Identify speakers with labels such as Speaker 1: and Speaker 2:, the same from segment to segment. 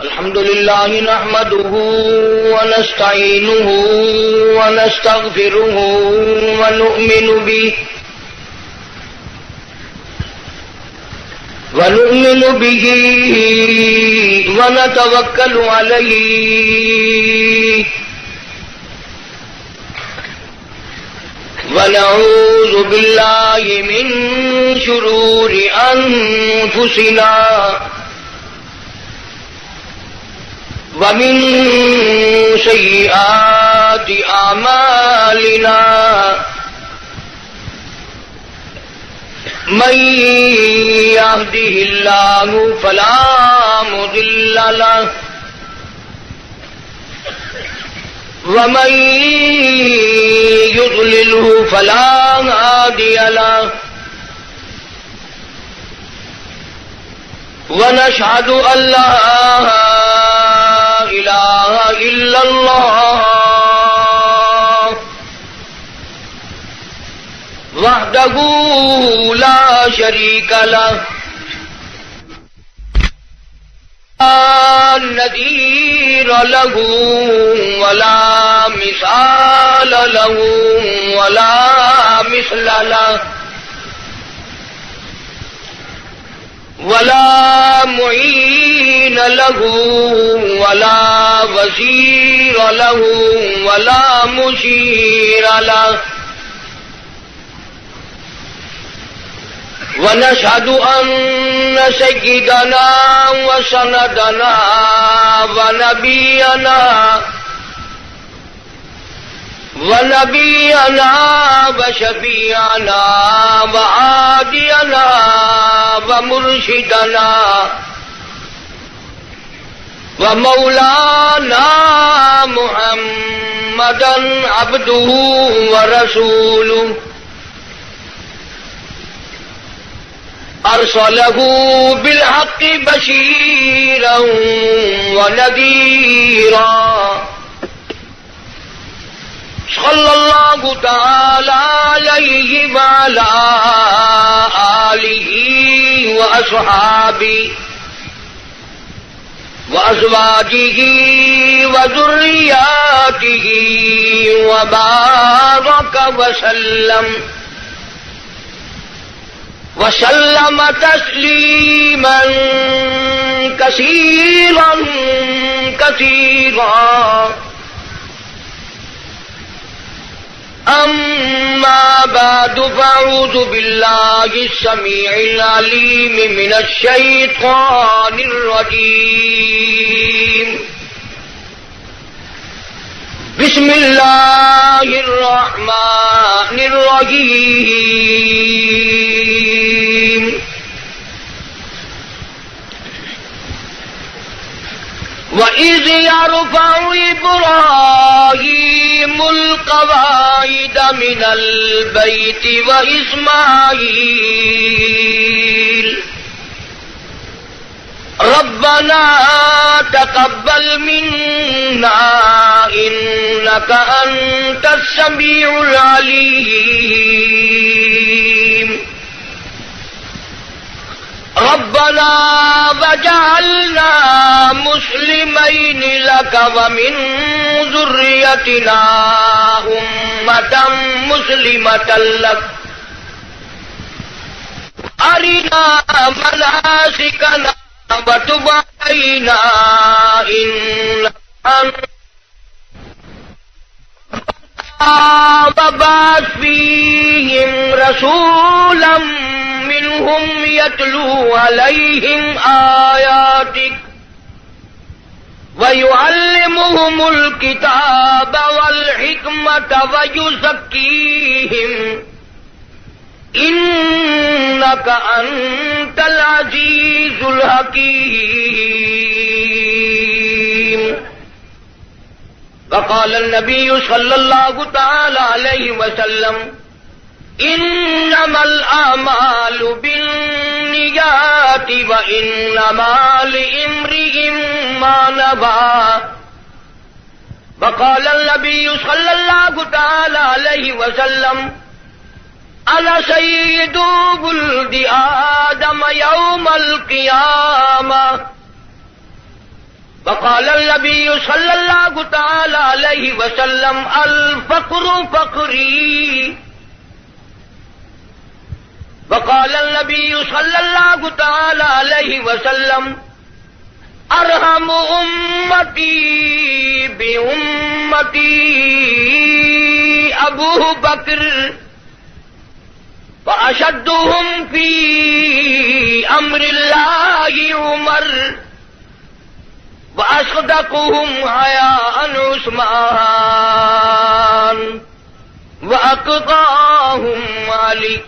Speaker 1: الحمد لله نحمده ونستعينه ونستغفره ونؤمن به ونتوكل عليه ونعوذ بالله من شرور أنفسنا ومن سيئات أعمالنا من يهده الله فلا مضل له ومن يضلله فلا هادي له ونشهد أن لا إله إلا الله وحده لا شريك له لا نظير له ولا مثال له ولا مثل له ولا معين له ولا وزير له ولا مشير له ونشهد أن سيدنا وسندنا ونبينا وشفيعنا وعادينا ومرشدنا ومولانا محمدا عبده ورسوله أرسله بالحق بشيرا ونذيرا صلى الله تعالى عليه وعلى آله وأصحابه وأزواجه وذرياته وبارك وسلم تسليما كثيرا كثيرا. أما بعد فأعوذ بالله السميع العليم من الشيطان الرجيم. بسم الله الرحمن الرحيم. وَإِذْ يَرْفَعُ إِبْرَاهِيمُ الْقَوَاعِدَ مِنَ الْبَيْتِ وَإِسْمَاعِيلُ رَبَّنَا تَقَبَّلْ مِنَّا إِنَّكَ أَنْتَ السَّمِيعُ الْعَلِيمُ ربنا وجعلنا مسلمين لك ومن ذريتنا أمة مسلمة لك أرنا مناسكنا وتب علينا إنك أنت وبعث فيهم رسولا منهم يتلو عليهم آياتك ويعلمهم الكتاب والحكمة ويزكيهم إنك أنت العزيز الحكيم. وقال النبي صلى الله تعالى عليه وسلم انما الاعمال بالنیات وانما لامرئ ما نوى. وقال النبي صلى الله تعالى عليه وسلم انا سيد ولد آدم يوم القيامة وقال النبي صلى الله تعالى عليه وسلم الفقر فقري. وقال النبي صلى الله تعالى عليه وسلم ارحم امتي بامتي ابو بکر واشدهم في امر الله عمر وأصدقهم حياء عثمان وأقطعهم علي.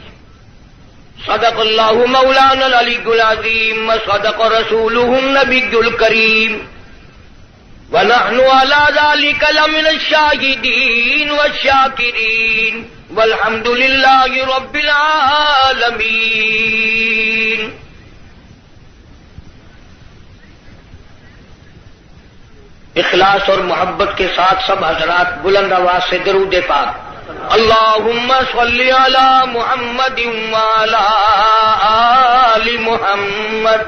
Speaker 1: صدق الله مولانا العلي العظيم وصدق رسوله النبي الكريم ونحن على ذلك لمن الشاهدين والشاكرين والحمد لله رب العالمين. اخلاص اور محبت کے ساتھ سب حضرات بلند آواز سے درود پاک اللہم صلی علی محمد وعلی آل محمد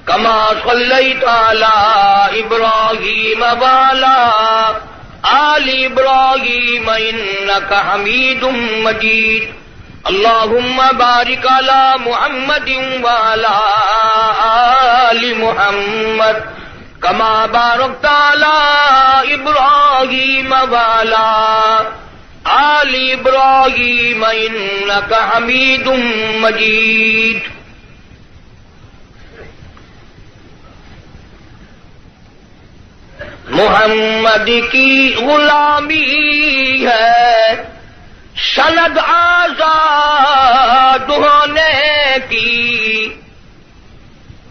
Speaker 1: کما صلیت علی ابراہیم وعلی آل ابراہیم انک حمید مجید. اللہم بارک علی محمد وعلی آل محمد کما بارکت علی ابراہیم وعلی آل ابراہیم انک حمید مجید. محمد کی غلامی ہے سند آزاد ہونے کی،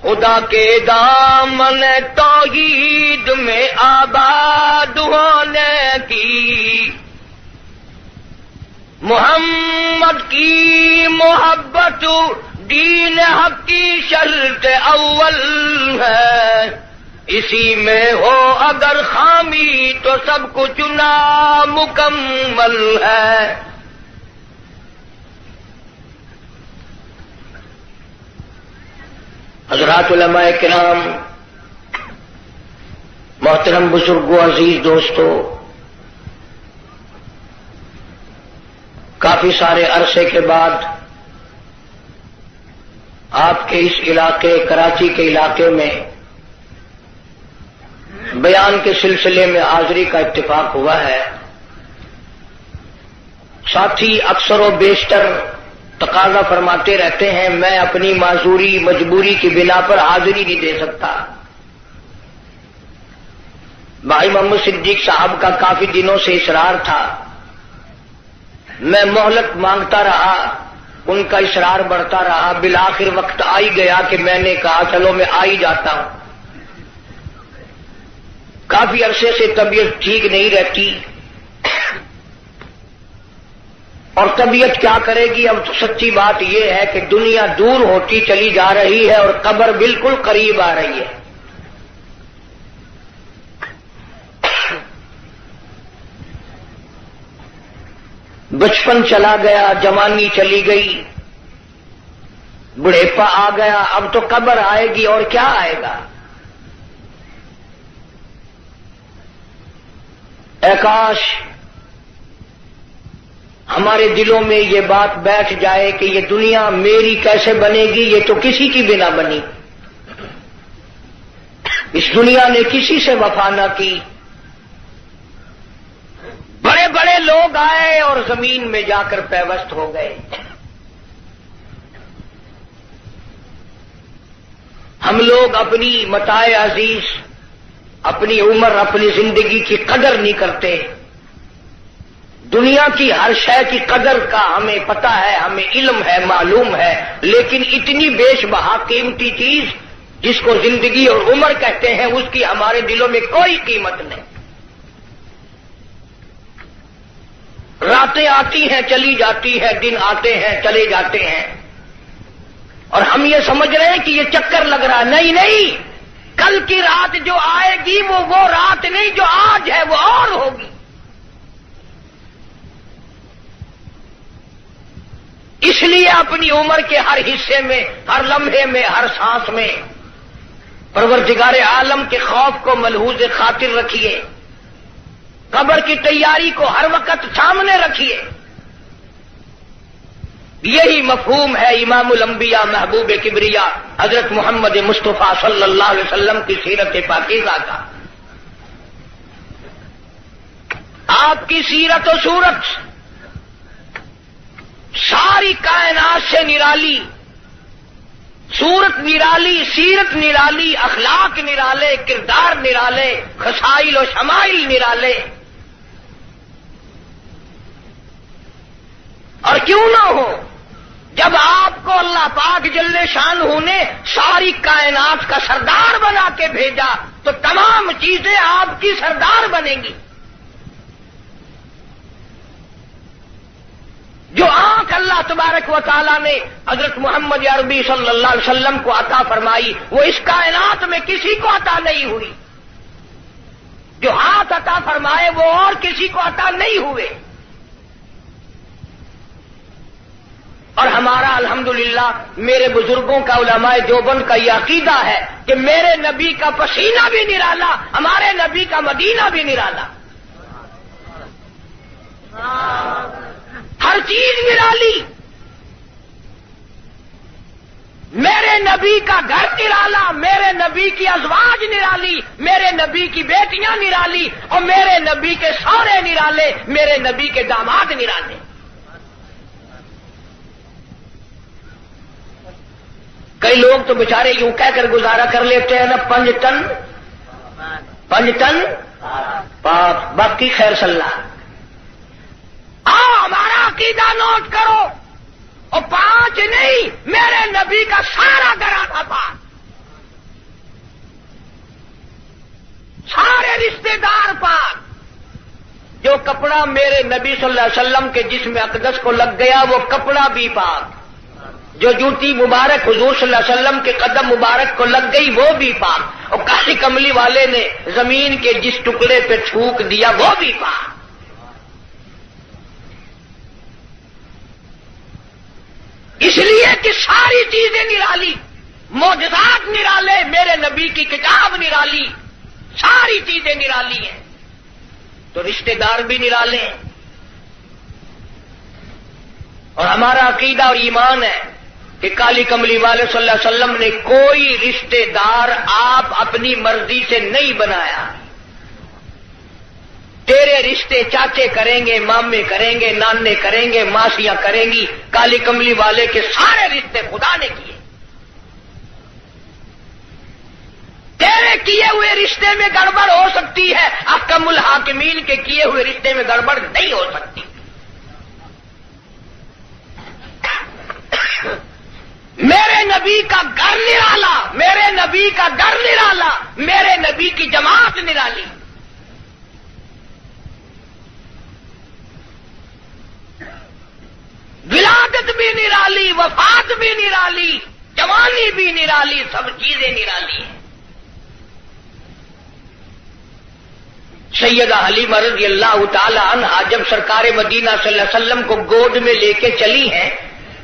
Speaker 1: خدا کے دامن توحید میں آباد ہونے کی. محمد کی محبت دین حق کی شرط اول ہے، اسی میں ہو اگر خامی تو سب کچھ نامکمل ہے. حضرات علماء کرام، محترم بزرگوں، عزیز دوستو، کافی سارے عرصے کے بعد آپ کے اس علاقے کراچی کے علاقے میں بیان کے سلسلے میں حاضری کا اتفاق ہوا ہے. ساتھی اکثر و بیشتر تقاضا فرماتے رہتے ہیں میں اپنی معذوری مجبوری کی بنا پر حاضری نہیں دے سکتا. بھائی محمد صدیق صاحب کا کافی دنوں سے اصرار تھا، میں مہلت مانگتا رہا، ان کا اصرار بڑھتا رہا، بالآخر وقت آ ہی گیا کہ میں نے کہا چلو میں آ ہی جاتا ہوں. کافی عرصے سے طبیعت ٹھیک نہیں رہتی، اور طبیعت کیا کرے گی. اب تو سچی بات یہ ہے کہ دنیا دور ہوتی چلی جا رہی ہے اور قبر بالکل قریب آ رہی ہے. بچپن چلا گیا، جوانی چلی گئی، بڑھیپا آ گیا، اب تو قبر آئے گی اور کیا آئے گا. اے کاش ہمارے دلوں میں یہ بات بیٹھ جائے کہ یہ دنیا میری کیسے بنے گی، یہ تو کسی کی بنا بنی. اس دنیا نے کسی سے وفا نہ کی. بڑے بڑے لوگ آئے اور زمین میں جا کر پیوست ہو گئے. ہم لوگ اپنی متاع عزیز، اپنی عمر، اپنی زندگی کی قدر نہیں کرتے. دنیا کی ہر شے کی قدر کا ہمیں پتہ ہے، ہمیں علم ہے، معلوم ہے، لیکن اتنی بیش بہا قیمتی چیز جس کو زندگی اور عمر کہتے ہیں اس کی ہمارے دلوں میں کوئی قیمت نہیں. راتیں آتی ہیں چلی جاتی ہیں، دن آتے ہیں چلے جاتے ہیں، اور ہم یہ سمجھ رہے ہیں کہ یہ چکر لگ رہا ہے. نہیں نہیں، کل کی رات جو آئے گی وہ رات نہیں جو آج ہے وہ اور ہوگی. اس لیے اپنی عمر کے ہر حصے میں، ہر لمحے میں، ہر سانس میں پروردگار عالم کے خوف کو ملحوظ خاطر رکھیے، قبر کی تیاری کو ہر وقت سامنے رکھیے۔ یہی مفہوم ہے امام الانبیاء محبوب کبریا حضرت محمد مصطفیٰ صلی اللہ علیہ وسلم کی سیرت پاکیزہ کا۔ آپ کی سیرت و صورت ساری کائنات سے نرالی، صورت نرالی، سیرت نرالی، اخلاق نرالے، کردار نرالے، خصائل و شمائل نرالے۔ اور کیوں نہ ہو، جب آپ کو اللہ پاک جل شانہ نے ساری کائنات کا سردار بنا کے بھیجا تو تمام چیزیں آپ کی سردار بنیں گی۔ جو آنکھ اللہ تبارک و تعالیٰ نے حضرت محمد عربی صلی اللہ علیہ وسلم کو عطا فرمائی وہ اس کائنات میں کسی کو عطا نہیں ہوئی، جو ہاتھ عطا فرمائے وہ اور کسی کو عطا نہیں ہوئے۔ اور ہمارا الحمدللہ میرے بزرگوں کا علماء دیوبند کا یہ عقیدہ ہے کہ میرے نبی کا پسینہ بھی نرالا، ہمارے نبی کا مدینہ بھی نرالا، ہر چیز نرالی۔ میرے نبی کا گھر نرالا، میرے نبی کی ازواج نرالی، میرے نبی کی بیٹیاں نرالی، اور میرے نبی کے سورے نرالے، میرے نبی کے داماد نرالے۔ کئی لوگ تو بیچارے یوں کہہ کر گزارا کر لیتے ہیں نا، 5 ٹن پاپ، باقی خیر صلاح۔ ہمارا عقیدہ نوٹ کرو، اور 5 نہیں، میرے نبی کا سارا گھرانہ پاک، سارے رشتے دار پاک۔ جو کپڑا میرے نبی صلی اللہ علیہ وسلم کے جسم اقدس کو لگ گیا وہ کپڑا بھی پاک، جو جوتی مبارک حضور صلی اللہ علیہ وسلم کے قدم مبارک کو لگ گئی وہ بھی پاک، اور کالی کملی والے نے زمین کے جس ٹکڑے پہ تھوک دیا وہ بھی پاک۔ اس لیے کہ ساری چیزیں نرالی، معجزات نرالے، میرے نبی کی کتاب نرالی، ساری چیزیں نرالی ہیں، تو رشتہ دار بھی نرالے ہیں۔ اور ہمارا عقیدہ اور ایمان ہے کہ کالی کملی والے صلی اللہ علیہ وسلم نے کوئی رشتہ دار آپ اپنی مرضی سے نہیں بنایا۔ تیرے رشتے چاچے کریں گے، مامے کریں گے، نانے کریں گے، ماسیاں کریں گی، کالی کملی والے کے سارے رشتے خدا نے کیے۔ تیرے کیے ہوئے رشتے میں گڑبڑ ہو سکتی ہے، احکم الحاکمین کے کیے ہوئے رشتے میں گڑبڑ نہیں ہو سکتی۔ میرے نبی کا گھر نرالا، میرے نبی کا گھر نرالا، میرے نبی کی جماعت نرالی۔ ولادت بھی نرالی، وفات بھی نرالی، جوانی بھی نرالی، سب چیزیں نرالی ہیں۔ سیدہ حلیمہ رضی اللہ تعالی عنہا جب سرکار مدینہ صلی اللہ علیہ وسلم کو گود میں لے کے چلی ہیں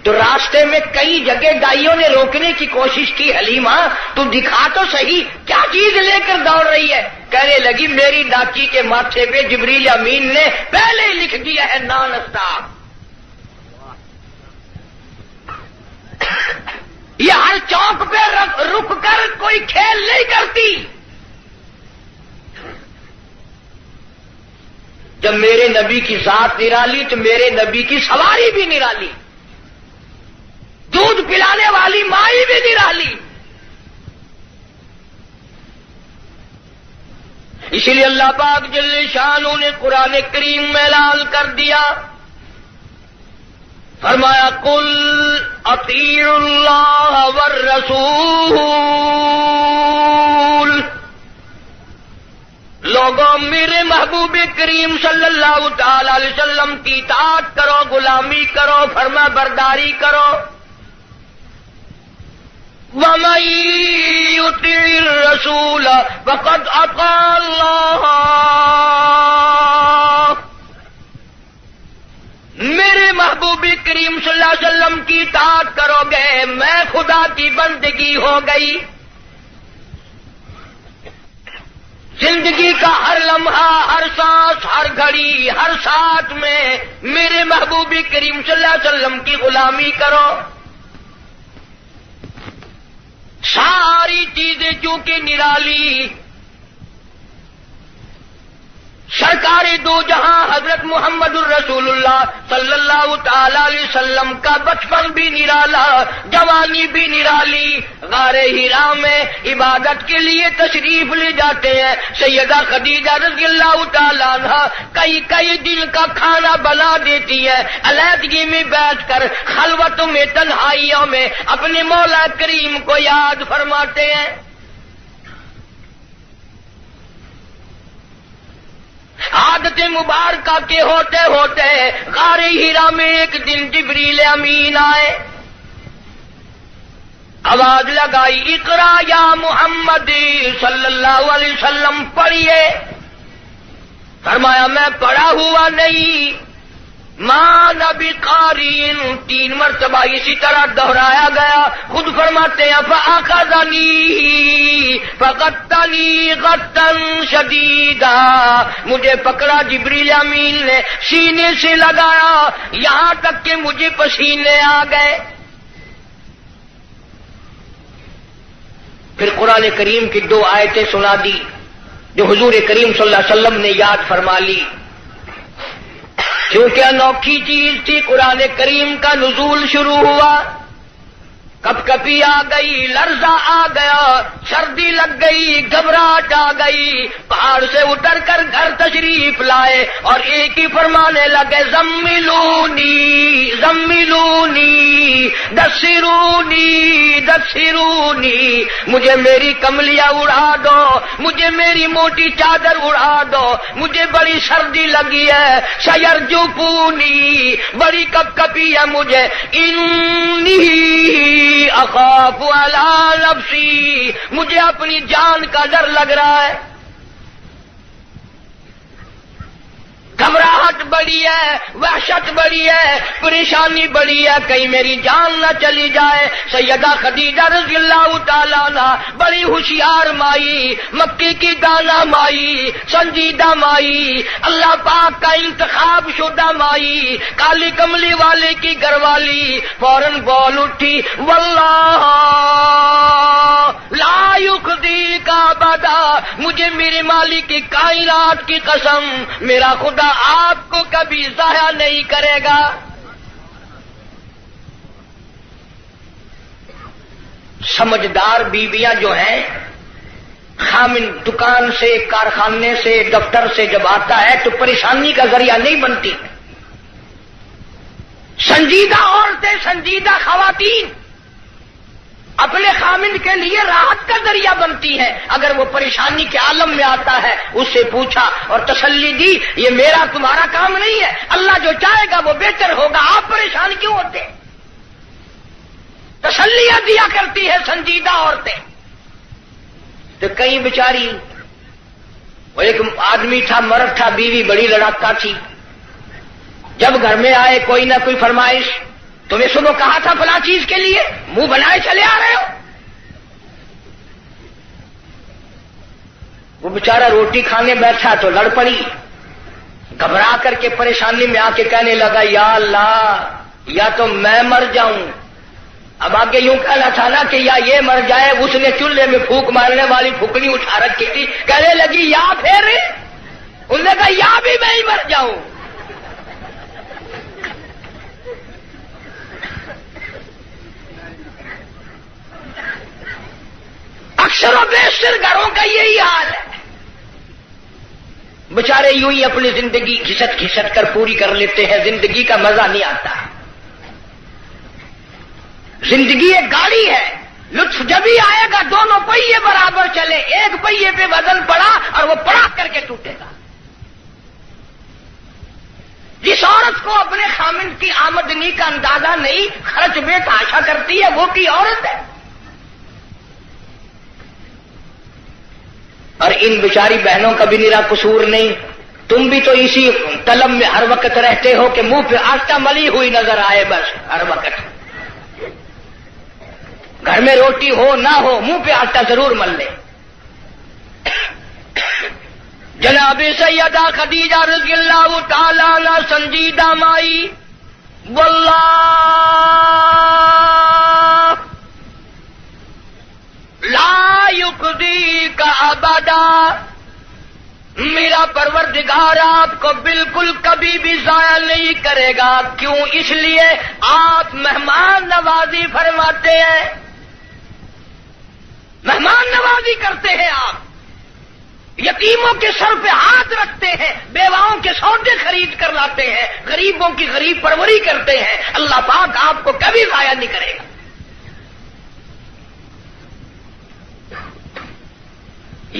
Speaker 1: تو راستے میں کئی جگہ دائیوں نے روکنے کی کوشش کی، حلیمہ تو دکھا تو صحیح کیا چیز لے کر دوڑ رہی ہے؟ کہنے لگی میری ڈاچی کے ماتھے پہ جبریل امین نے پہلے ہی لکھ دیا ہے نان استاق۔ یہ ہر چوک پہ رک کر کوئی کھیل نہیں کرتی۔ جب میرے نبی کی ذات نرالی تو میرے نبی کی سواری بھی نرالی، دودھ پلانے والی مائی بھی نرالی۔ اسی لیے اللہ پاک جل شانہ نے قرآن کریم میں اعلان کر دیا، فرمایا قل اطیعوا اللہ والرسول، لوگوں میرے محبوب کریم صلی اللہ تعالی علیہ وسلم کی اطاعت کرو، غلامی کرو، فرما برداری کرو۔ وَمَن يُطِعِ الرَّسُولَ فَقَدْ أَطَاعَ اللَّهَ، میرے محبوب کریم صلی اللہ علیہ وسلم کی اطاعت کرو گے میں خدا کی بندگی ہو گئی۔ لمحہ، ہر سانس، ہر گھڑی، ہر ساتھ میں میرے محبوب کریم صلی اللہ علیہ وسلم کی غلامی کرو. ساری چیزیں چونکہ نرالی، سرکار دو جہاں حضرت محمد الرسول اللہ صلی اللہ تعالی علیہ وسلم کا بچپن بھی نرالا، جوانی بھی نرالی. غار حرا میں عبادت کے لیے تشریف لے جاتے ہیں. سیدہ خدیجہ رضی اللہ تعالی عنہا کئی دن کا کھانا بنا دیتی ہے، علیحدگی میں بیٹھ کر خلوتوں میں، تنہائیوں میں اپنے مولا کریم کو یاد فرماتے ہیں. عادت مبارکہ کے ہوتے ہوتے غار حرا میں ایک دن جبریل امین آئے، آواز لگائی، اقرا یا محمد صلی اللہ علیہ وسلم، پڑھیے. فرمایا میں پڑھا ہوا نہیں. ماں نبی قارئ، 3 مرتبہ اسی طرح دہرایا گیا. خود فرماتے ہیں فأخذنی فغطنی غطا شدیدا، مجھے پکڑا جبریل امین نے، سینے سے لگایا یہاں تک کہ مجھے پسینے آ گئے. پھر قرآن کریم کی 2 آیتیں سنا دی جو حضور کریم صلی اللہ علیہ وسلم نے یاد فرما لی. کیونکہ انوکھی چیز تھی، قرآن کریم کا نزول شروع ہوا. کپ کپی آ گئی، لرزہ آ گیا، سردی لگ گئی، گھبراہٹ آ گئی. پہاڑ سے اتر کر گھر تشریف لائے اور ایک ہی فرمانے لگے، زملونی زملونی دثرونی دثرونی، مجھے میری کملیاں اڑا دو، مجھے میری موٹی چادر اڑا دو، مجھے بڑی سردی لگی ہے. سیرجفونی، بڑی کپ کپی ہے مجھے. انی اخاف علی نفسی، مجھے اپنی جان کا ڈر لگ رہا ہے. گھبراہٹ بڑی ہے، وحشت بڑی ہے، پریشانی بڑی ہے، کہیں میری جان نہ چلی جائے. سیدہ خدیجہ رضی اللہ تعالیٰ عنہ بڑی ہوشیار مائی، مکی کی دانا مائی، سنجیدہ مائی، اللہ پاک کا انتخاب شدہ مائی، کالی کملی والے کی گھر والی، فوراً بول اٹھی، واللہ لا یخزیک ابدا، مجھے میرے مالک کی کائنات کی قسم، میرا خدا آپ کو کبھی ضائع نہیں کرے گا. سمجھدار بیویاں جو ہیں، خامن دکان سے، کارخانے سے، دفتر سے جب آتا ہے تو پریشانی کا ذریعہ نہیں بنتی. سنجیدہ عورتیں، سنجیدہ خواتین اپنے خامن کے لیے راحت کا ذریعہ بنتی ہے. اگر وہ پریشانی کے عالم میں آتا ہے، اس سے پوچھا اور تسلی دی، یہ میرا تمہارا کام نہیں ہے، اللہ جو چاہے گا وہ بہتر ہوگا، آپ پریشان کیوں ہوتے؟ تسلیاں دیا کرتی ہے سنجیدہ عورتیں. تو کئی بیچاری، وہ ایک آدمی تھا، مرد تھا، بیوی بڑی لڑاکا تھی. جب گھر میں آئے کوئی نہ کوئی فرمائش، تمہیں صبح کہا تھا فلاں چیز کے لیے، منہ بنائے چلے آ رہے ہو. وہ بیچارہ روٹی کھانے بیٹھا تو لڑ پڑی، گھبرا کر کے پریشانی میں آ کے کہنے لگا، یا اللہ، یا تو میں مر جاؤں. اب آگے یوں کہنا تھا نا کہ یا یہ مر جائے. اس نے چولہے میں پھونک مارنے والی پھوکنی اٹھا رکھی تھی، کہنے لگی یا پھر، انہوں نے کہا یا بھی میں ہی مر جاؤں. اکثر و بیشتر گھروں کا یہی حال ہے. بیچارے یوں ہی اپنی زندگی گھسٹ گھسٹ کر پوری کر لیتے ہیں، زندگی کا مزہ نہیں آتا. زندگی ایک گاڑی ہے، لطف جب ہی آئے گا دونوں پہیے برابر چلے. ایک پہیے پہ وزن پڑا اور وہ پڑا کر کے ٹوٹے گا. جس عورت کو اپنے خامن کی آمدنی کا اندازہ نہیں، خرچ میں تاشا کرتی ہے، وہ کی عورت ہے. اور ان بیچاری بہنوں کا بھی نرا قصور نہیں. تم بھی تو اسی طلب میں ہر وقت رہتے ہو کہ منہ پہ آٹا ملی ہوئی نظر آئے، بس ہر وقت. گھر میں روٹی ہو نہ ہو، منہ پہ آٹا ضرور مل لے. جناب سیدہ خدیجہ رضی اللہ تعالی عنہ سنجیدہ مائی، واللہ لا یخزیک ابدا، میرا پروردگار آپ کو بالکل کبھی بھی ضائع نہیں کرے گا۔ کیوں؟ اس لیے آپ مہمان نوازی فرماتے ہیں، مہمان نوازی کرتے ہیں، آپ یتیموں کے سر پہ ہاتھ رکھتے ہیں، بیواؤں کے سودے خرید کر لاتے ہیں، غریبوں کی غریب پروری کرتے ہیں۔ اللہ پاک آپ کو کبھی ضائع نہیں کرے گا۔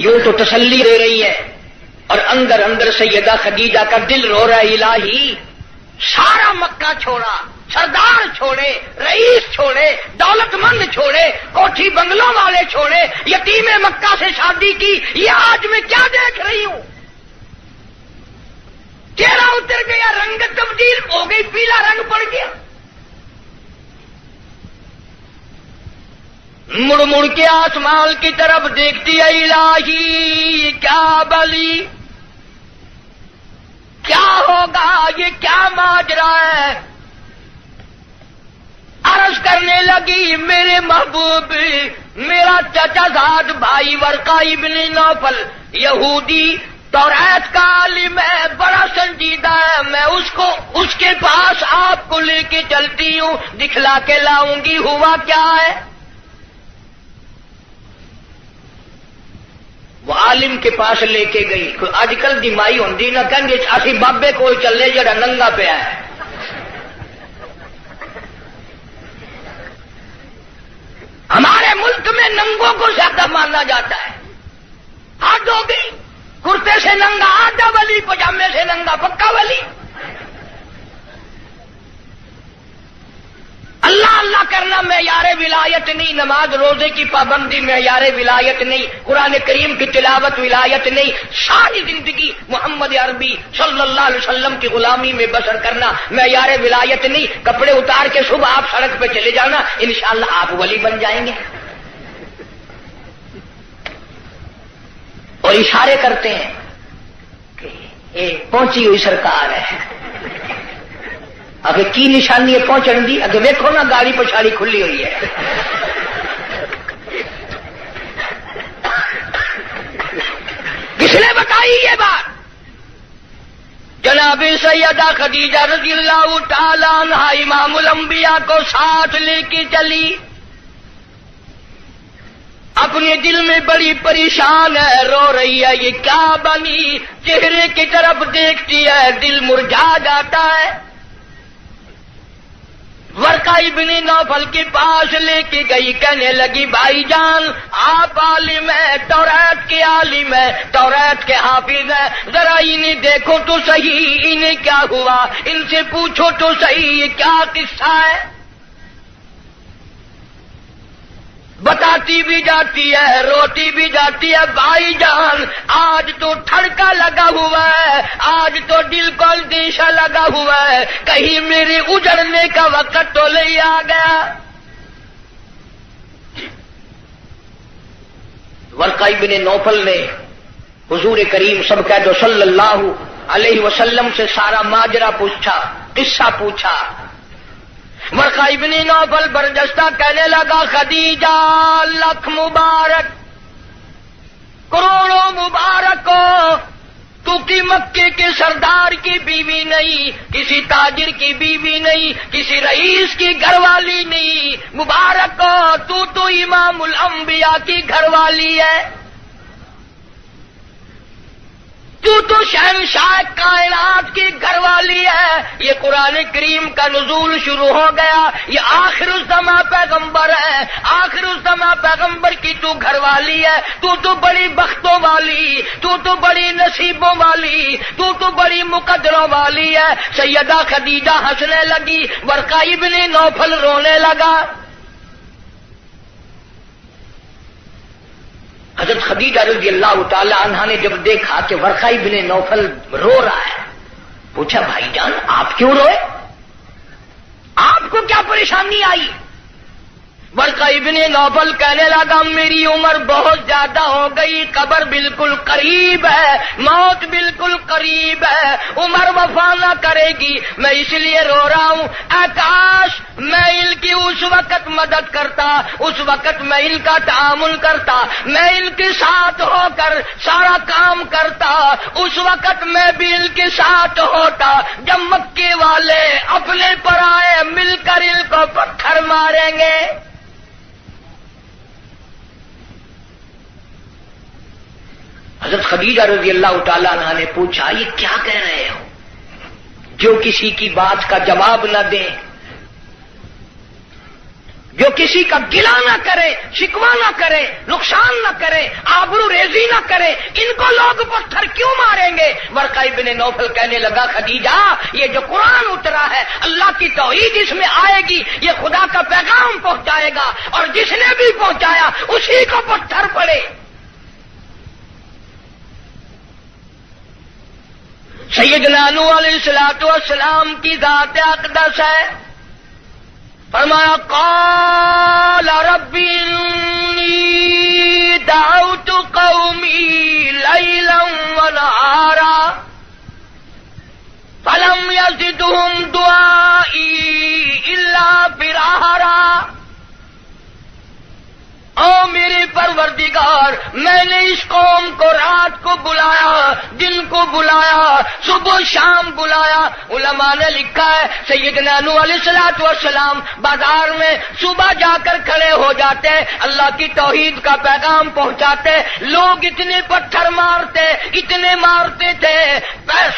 Speaker 1: یوں تو تسلی دے رہی ہے، اور اندر اندر سیدہ خدیجہ کا دل رو رہا ہے، الہی سارا مکہ چھوڑا، سردار چھوڑے، رئیس چھوڑے، دولت مند چھوڑے، کوٹھی بنگلوں والے چھوڑے، یتیم مکہ سے شادی کی، یہ آج میں کیا دیکھ رہی ہوں؟ چہرہ اتر گیا، رنگ تبدیل ہو گئی، پیلا رنگ پڑ گیا۔ مڑ مڑ کے آسمان کی طرف دیکھتی ہے، الہی کیا بلی، کیا ہوگا، یہ کیا ماجرا ہے؟ عرض کرنے لگی، میرے محبوب، میرا چچا زاد بھائی ورقہ ابن نوفل یہودی توریت کا عالم ہے، بڑا سنجیدہ ہے، میں اس کے پاس آپ کو لے کے چلتی ہوں، دکھلا کے لاؤں گی ہوا کیا ہے۔ وہ عالم کے پاس لے کے گئی۔ آج کل دی مائی ہوندی نہ کہیں اسی بابے کو چلے جڑا ننگا پیا ہے۔ ہمارے ملک میں ننگوں کو زیادہ مانا جاتا ہے۔ حد ہو گئی، کرتے سے ننگا آدھا ولی، پجامے سے ننگا پکا ولی۔ اللہ اللہ کرنا معیار ولایت نہیں، نماز روزے کی پابندی معیار ولایت نہیں، قرآن کریم کی تلاوت ولایت نہیں، ساری زندگی محمد عربی صلی اللہ علیہ وسلم کی غلامی میں بسر کرنا معیار ولایت نہیں۔ کپڑے اتار کے صبح آپ سڑک پہ چلے جانا، انشاءاللہ آپ ولی بن جائیں گے۔ اور اشارے کرتے ہیں کہ یہ پہنچی ہوئی سرکار ہے، اگر کی نشانی ہے پہنچن دی، اگر ویکھو نا گاڑی پچھاڑی کھلی ہوئی ہے۔ کس نے بتائی یہ بات؟ جناب سیدہ خدیجہ رضی اللہ تعالی عنہ امام الانبیاء کو ساتھ لے کے چلی، اپنے دل میں بڑی پریشان ہے، رو رہی ہے، یہ کیا بنی؟ چہرے کی طرف دیکھتی ہے، دل مرجھا جاتا ہے۔ ورقہ ابن نوفل کے پاس لے کے گئی، کہنے لگی، بھائی جان آپ عالم ہیں، توریت کے عالم ہیں، توریت کے حافظ ہیں، ذرا انہیں دیکھو تو صحیح، انہیں کیا ہوا، ان سے پوچھو تو صحیح، یہ کیا قصہ ہے؟ بتاتی بھی جاتی ہے، روتی بھی جاتی ہے، بھائی جان آج تو ٹھڑکا لگا ہوا ہے، آج تو دل کو اندیشہ لگا ہوا ہے، کہیں میرے اجڑنے کا وقت تو نہیں آ گیا۔ ورقہ ابن نوفل نے حضور کریم سب کہہ دو صلی اللہ علیہ وسلم سے سارا ماجرا پوچھا، قصہ پوچھا۔ ورقہ ابن نوفل برجستہ کہنے لگا، خدیجہ لکھ مبارک، کروڑوں مبارک ہو، تو کی مکے کے سردار کی بیوی نہیں، کسی تاجر کی بیوی نہیں، کسی رئیس کی گھر والی نہیں، مبارک ہو، تو امام الانبیاء کی گھر والی ہے، تو شہنشاہ کائنات کی گھر والی ہے۔ یہ قرآن کریم کا نزول شروع ہو گیا، یہ آخر الزماں پیغمبر ہے، آخر الزماں پیغمبر کی تو گھر والی ہے، تو بڑی بختوں والی، تو بڑی نصیبوں والی، تو بڑی مقدروں والی ہے۔ سیدہ خدیجہ ہنسنے لگی، ورقہ ابن نوفل رونے لگا۔ حضرت خدیجہ رضی اللہ تعالی عنہا نے جب دیکھا کہ ورقہ ابن نوفل رو رہا ہے، پوچھا، بھائی جان آپ کیوں روئے؟ آپ کو کیا پریشانی آئی؟ ورقہ ابن نوفل کہنے لگا میری عمر بہت زیادہ ہو گئی، قبر بالکل قریب ہے، موت بالکل قریب ہے، عمر وفا نہ کرے گی، میں اس لیے رو رہا ہوں، اے کاش میں ان کی اس وقت مدد کرتا، اس وقت میں ان کا تعامل کرتا، میں ان کے ساتھ ہو کر سارا کام کرتا، اس وقت میں بھی ان کے ساتھ ہوتا جب مکے والے اپنے پر آئے مل کر ان کو پتھر ماریں گے۔ حضرت خدیجہ رضی اللہ تعالیٰ عنہ نے پوچھا یہ کیا کہہ رہے ہو جو کسی کی بات کا جواب نہ دیں، جو کسی کا گلہ نہ کرے، شکوہ نہ کرے، نقصان نہ کرے، آبرو ریزی نہ کرے، ان کو لوگ پتھر کیوں ماریں گے؟ ورقہ ابن نوفل کہنے لگا خدیجہ یہ جو قرآن اترا ہے اللہ کی توحید اس میں آئے گی، یہ خدا کا پیغام پہنچائے گا، اور جس نے بھی پہنچایا اسی کو پتھر پڑے۔ سیدنا نوح علیہ السلام کی ذات اقدس ہے، فرمایا قال رب انی دعوت قومی لیلا ونہارا فلم یزدہم دعائی الا فرارا۔ او میرے پروردگار میں نے اس قوم کو رات کو بلایا، دن کو بلایا، صبح شام بلایا۔ علماء نے لکھا ہے سیدنا نوح علیہ السلام بازار میں صبح جا کر کھڑے ہو جاتے، اللہ کی توحید کا پیغام پہنچاتے، لوگ اتنے پتھر مارتے، اتنے مارتے تھے،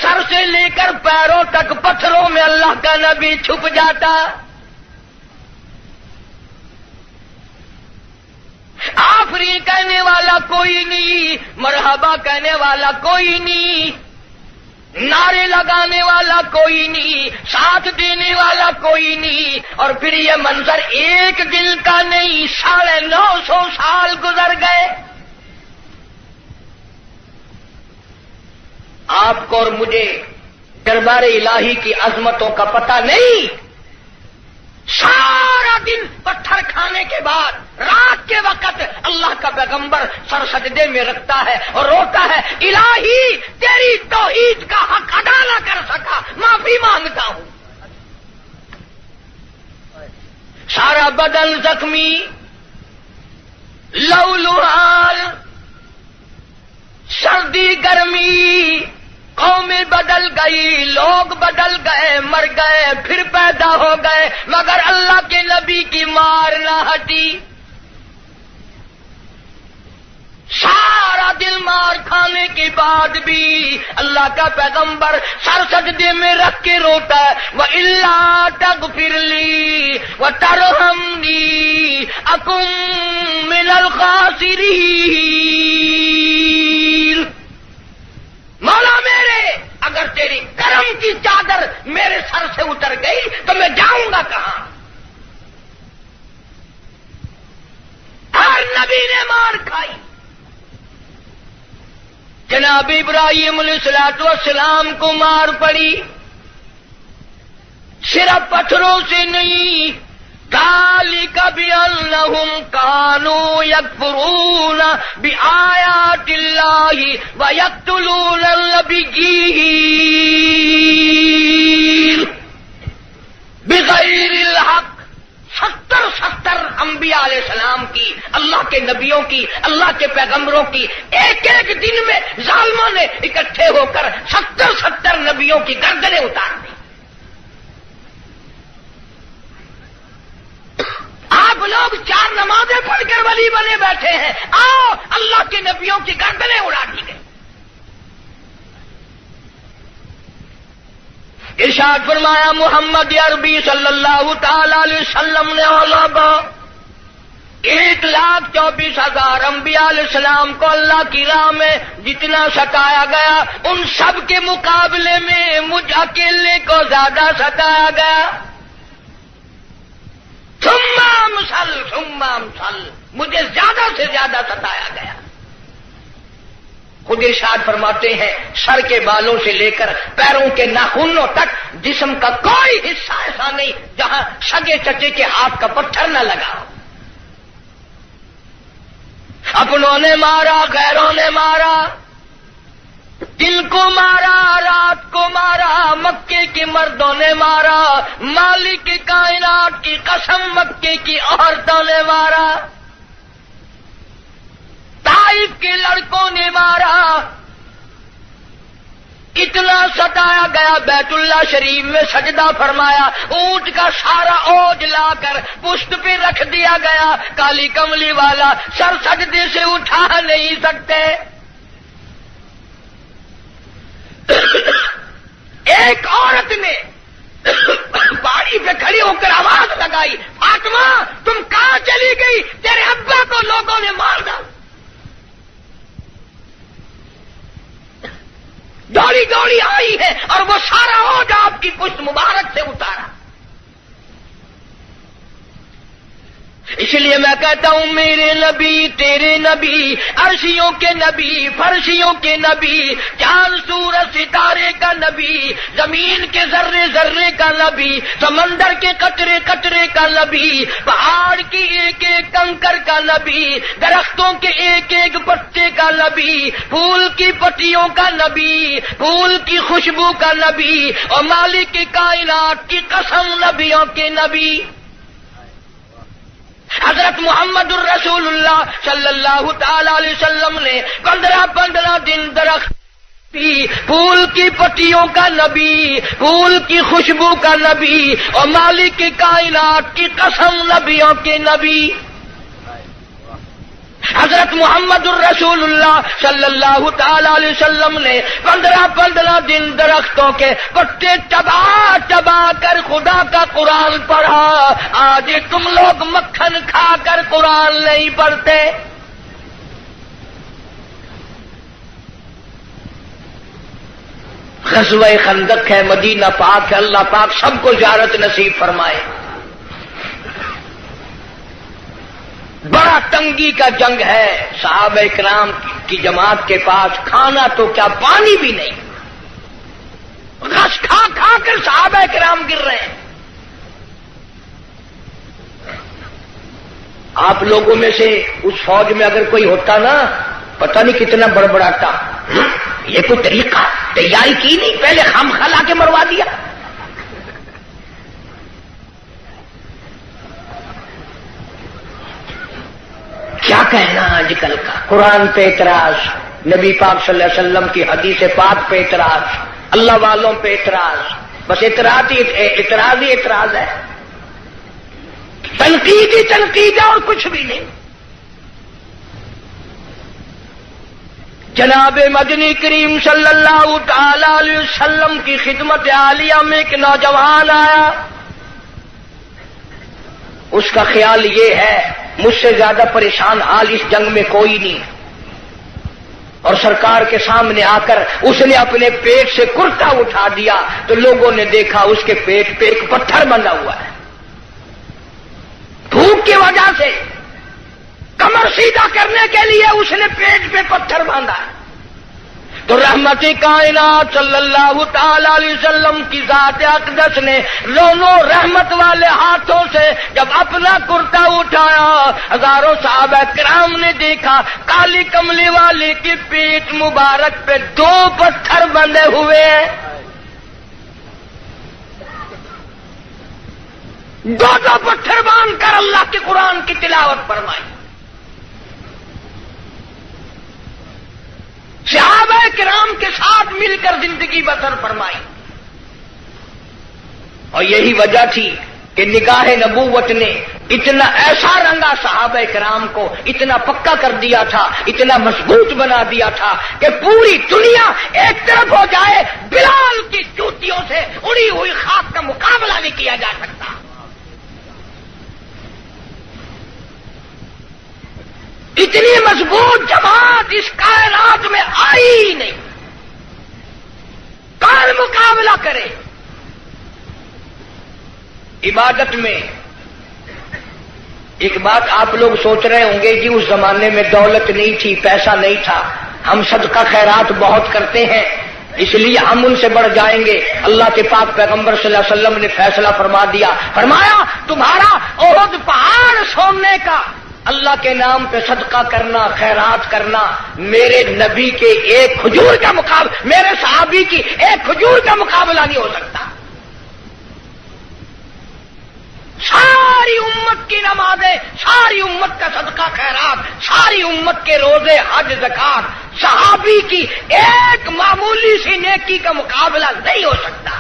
Speaker 1: سر سے لے کر پیروں تک پتھروں میں اللہ کا نبی چھپ جاتا۔ آفرین کہنے والا کوئی نہیں، مرحبا کہنے والا کوئی نہیں، نعرے لگانے والا کوئی نہیں، ساتھ دینے والا کوئی نہیں، اور پھر یہ منظر ایک دن کا نہیں، 950 سال گزر گئے۔ آپ کو اور مجھے دربار الہی کی عظمتوں کا پتہ نہیں۔ سارا دن پتھر کھانے کے بعد رات کے وقت اللہ کا پیغمبر سر سجدے میں رکھتا ہے اور روتا ہے الہی تیری توحید کا حق ادا نہ کر سکا، معافی مانگتا ہوں۔ سارا بدن زخمی، لہولہال، سردی گرمی، قومیں بدل گئی، لوگ بدل گئے، مر گئے، پھر پیدا ہو گئے، مگر اللہ کے نبی کی مار نہ ہٹی۔ سارا دل مار کھانے کے بعد بھی اللہ کا پیغمبر سر سجدے میں رکھ کے روتا ہے، وَإِلَّا تَغْفِرْ لِي وَتَرْحَمْنِي أَكُن مِّنَ الْخَاسِرِينَ۔ مولا میرے اگر تیری کرم کی چادر میرے سر سے اتر گئی تو میں جاؤں گا کہاں؟ ہر نبی نے مار کھائی، جناب ابراہیم علیہ السلام کو مار پڑی، صرف پتھروں سے نہیں، ذالک بأنہم کانوا یکفرون بآیات اللہ ویقتلون النبیین بغیر الحق۔ 70 انبیاء علیہ السلام کی، اللہ کے نبیوں کی، اللہ کے پیغمبروں کی ایک ایک دن میں ظالموں نے اکٹھے ہو کر 70 نبیوں کی گردنیں اتار دی۔ آپ لوگ 4 نمازیں پڑھ کر ولی بنے بیٹھے ہیں، آؤ اللہ کے نبیوں کی گردنیں اڑا دی گئی۔ ارشاد فرمایا محمد عربی صلی اللہ تعالی علیہ وسلم نے 1,24,000 انبیاء علیہ السلام کو اللہ کی راہ میں جتنا ستایا گیا ان سب کے مقابلے میں مجھ اکیلے کو زیادہ ستایا گیا۔ ثم امثل، مجھے زیادہ سے زیادہ ستایا گیا۔ خود ارشاد فرماتے ہیں سر کے بالوں سے لے کر پیروں کے ناخنوں تک جسم کا کوئی حصہ ایسا نہیں جہاں سگے چچے کے ہاتھ کا پتھر نہ لگا ہو۔ اپنوں نے مارا، غیروں نے مارا، دن کو مارا، رات کو مارا، مکے کے مردوں نے مارا، مالک کائنات کی قسم مکے کی عورتوں نے مارا، طائف کے لڑکوں نے مارا، اتنا ستایا گیا بیت اللہ شریف میں سجدہ فرمایا، اونٹ کا سارا اوج لا کر پشت پہ رکھ دیا گیا، کالی کملی والا سر سجدے سے اٹھا نہیں سکتے۔ ایک عورت نے پہاڑی پہ کھڑی ہو کر آواز لگائی، فاطمہ تم کہاں چلی گئی؟ تیرے ابا کو لوگوں نے مار ڈالا۔ دوڑی دوڑی آئی ہے اور وہ سارا اوج آپ کی پشت مبارک سے اتارا۔ اس لیے میں کہتا ہوں میرے نبی تیرے نبی، عرشیوں کے نبی، فرشیوں کے نبی، چاند سورج ستارے کا نبی، زمین کے ذرے ذرے کا نبی، سمندر کے قطرے قطرے کا نبی، پہاڑ کی ایک ایک کنکر کا نبی، درختوں کے ایک ایک پتے کا نبی، پھول کی پتیوں کا نبی، پھول کی خوشبو کا نبی، اور مالک کائنات کی قسم نبیوں کے نبی حضرت محمد الرسول اللہ صلی اللہ تعالی علیہ وسلم نے 15 دن درخت پھول کی پتیوں کا نبی، پھول کی خوشبو کا نبی، اور مالک کی کائنات کی قسم نبیوں کے نبی حضرت محمد الرسول اللہ صلی اللہ تعالی علیہ وسلم نے 15 دن درختوں کے پتے چبا کر خدا کا قرآن پڑھا۔ آج تم لوگ مکھن کھا کر قرآن نہیں پڑھتے۔ غزوہ خندق ہے، مدینہ پاک ہے، اللہ پاک سب کو زیارت نصیب فرمائے۔ بڑا تنگی کا جنگ ہے، صحابہ کرام کی جماعت کے پاس کھانا تو کیا پانی بھی نہیں، غش کھا کھا کر صحابہ کرام گر رہے ہیں۔ آپ لوگوں میں سے اس فوج میں اگر کوئی ہوتا نا، پتہ نہیں کتنا بڑبڑاتا، یہ کوئی طریقہ تیاری کی نہیں، پہلے خام خلا کے مروا دیا۔ کیا کہنا آج کل کا، قرآن پہ اعتراض، نبی پاک صلی اللہ علیہ وسلم کی حدیث پاک پہ اعتراض، اللہ والوں پہ اعتراض، بس اعتراض ہی اعتراض ہے، تنقید ہی تنقید ہے اور کچھ بھی نہیں۔ جناب مدنی کریم صلی اللہ تعالی علیہ وسلم کی خدمت عالیہ میں ایک نوجوان آیا، اس کا خیال یہ ہے مجھ سے زیادہ پریشان حال اس جنگ میں کوئی نہیں، اور سرکار کے سامنے آ کر اس نے اپنے پیٹ سے کرتا اٹھا دیا تو لوگوں نے دیکھا اس کے پیٹ پہ ایک پتھر بندھا ہوا ہے، بھوک کی وجہ سے کمر سیدھا کرنے کے لیے اس نے پیٹ پہ پتھر باندھا ہے۔ تو رحمت کائنات صلی اللہ تعالی علیہ وسلم کی ذات اقدس نے دونوں رحمت والے ہاتھوں سے جب اپنا کرتا اٹھایا، ہزاروں صحابہ کرام نے دیکھا کالی کملی والے کی پیٹ مبارک پہ 2 پتھر بندھے ہوئے ہیں، 2 پتھر باندھ کر اللہ کے قرآن کی تلاوت فرمائی۔ صحابہ کرام کے ساتھ مل کر زندگی بسر فرمائی، اور یہی وجہ تھی کہ نگاہ نبوت نے اتنا ایسا رنگا صحابہ کرام کو، اتنا پکا کر دیا تھا، اتنا مضبوط بنا دیا تھا کہ پوری دنیا ایک طرف ہو جائے، بلال کی جوتیوں سے اڑی ہوئی خاک کا مقابلہ نہیں کیا جا سکتا۔ اتنی مضبوط جماعت اس کائنات میں آئی ہی نہیں، کون مقابلہ کرے؟ عبادت میں ایک بات آپ لوگ سوچ رہے ہوں گے، جی اس زمانے میں دولت نہیں تھی، پیسہ نہیں تھا، ہم صدقہ خیرات بہت کرتے ہیں اس لیے ہم ان سے بڑھ جائیں گے۔ اللہ کے پاک پیغمبر صلی اللہ علیہ وسلم نے فیصلہ فرما دیا، فرمایا تمہارا احد پہاڑ سونے کا اللہ کے نام پہ صدقہ کرنا، خیرات کرنا میرے نبی کے ایک کھجور کا مقابلہ، میرے صحابی کی ایک کھجور کا مقابلہ نہیں ہو سکتا۔ ساری امت کی نمازیں، ساری امت کا صدقہ خیرات، ساری امت کے روزے، حج، زکات، صحابی کی ایک معمولی سی نیکی کا مقابلہ نہیں ہو سکتا۔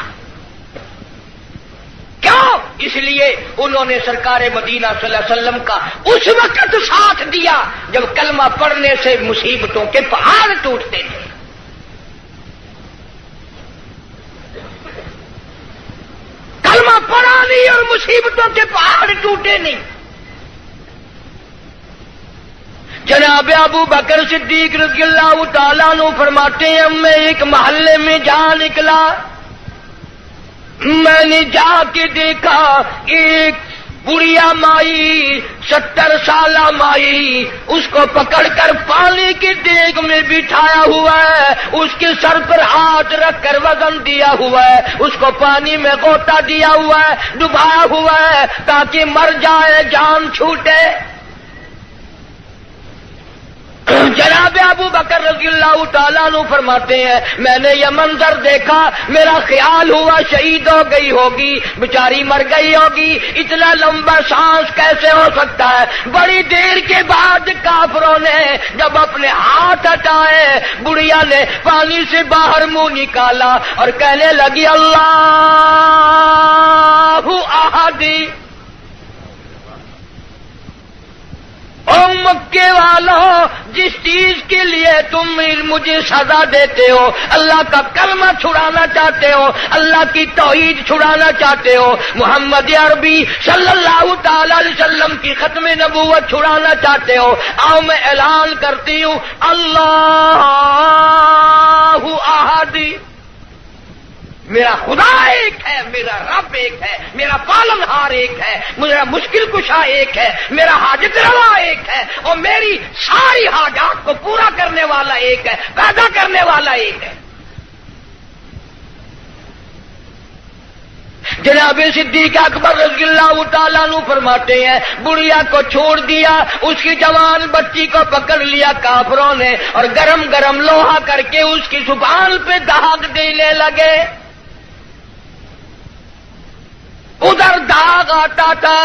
Speaker 1: کیوں؟ اس لیے انہوں نے سرکار مدینہ صلی اللہ علیہ وسلم کا اس وقت ساتھ دیا جب کلمہ پڑھنے سے مصیبتوں کے پہاڑ ٹوٹتے تھے۔ کلمہ پڑھا نہیں اور مصیبتوں کے پہاڑ ٹوٹے نہیں۔ جناب ابو بکر صدیق رضی اللہ تعالیٰ عنہ فرماتے ہیں میں ایک محلے میں جا نکلا، میں نے جا کے دیکھا ایک بڑھیا مائی، 70 سالہ مائی، اس کو پکڑ کر پانی کی دیگ میں بٹھایا ہوا ہے، اس کے سر پر ہاتھ رکھ کر وزن دیا ہوا ہے، اس کو پانی میں غوطہ دیا ہوا ہے، ڈبایا ہوا ہے تاکہ مر جائے، جان چھوٹے۔ جناب ابو بکر رضی اللہ تعالیٰ عنہ فرماتے ہیں میں نے یہ منظر دیکھا، میرا خیال ہوا شہید ہو گئی ہوگی، بیچاری مر گئی ہوگی، اتنا لمبا سانس کیسے ہو سکتا ہے؟ بڑی دیر کے بعد کافروں نے جب اپنے ہاتھ ہٹائے، بڑھیا نے پانی سے باہر منہ نکالا اور کہنے لگی اللہ احد۔ او مکے والوں، جس چیز کے لیے تم مجھے سزا دیتے ہو، اللہ کا کلمہ چھڑانا چاہتے ہو، اللہ کی توحید چھڑانا چاہتے ہو، محمد عربی صلی اللہ تعالی علیہ وسلم کی ختم نبوت چھڑانا چاہتے ہو، آؤ میں اعلان کرتی ہوں اللہ احد، میرا خدا ایک ہے، میرا رب ایک ہے، میرا پالنہار ایک ہے، میرا مشکل کشا ایک ہے، میرا حاجت روا ایک ہے، اور میری ساری حاجات کو پورا کرنے والا ایک ہے، پیدا کرنے والا ایک ہے۔ جناب صدیق اکبر رضی اللہ تعالیٰ عنہ فرماتے ہیں بڑھیا کو چھوڑ دیا، اس کی جوان بچی کو پکڑ لیا کافروں نے اور گرم گرم لوہا کر کے اس کی زبان پہ داغ دینے لگے۔ ادھر داغ آتا تھا،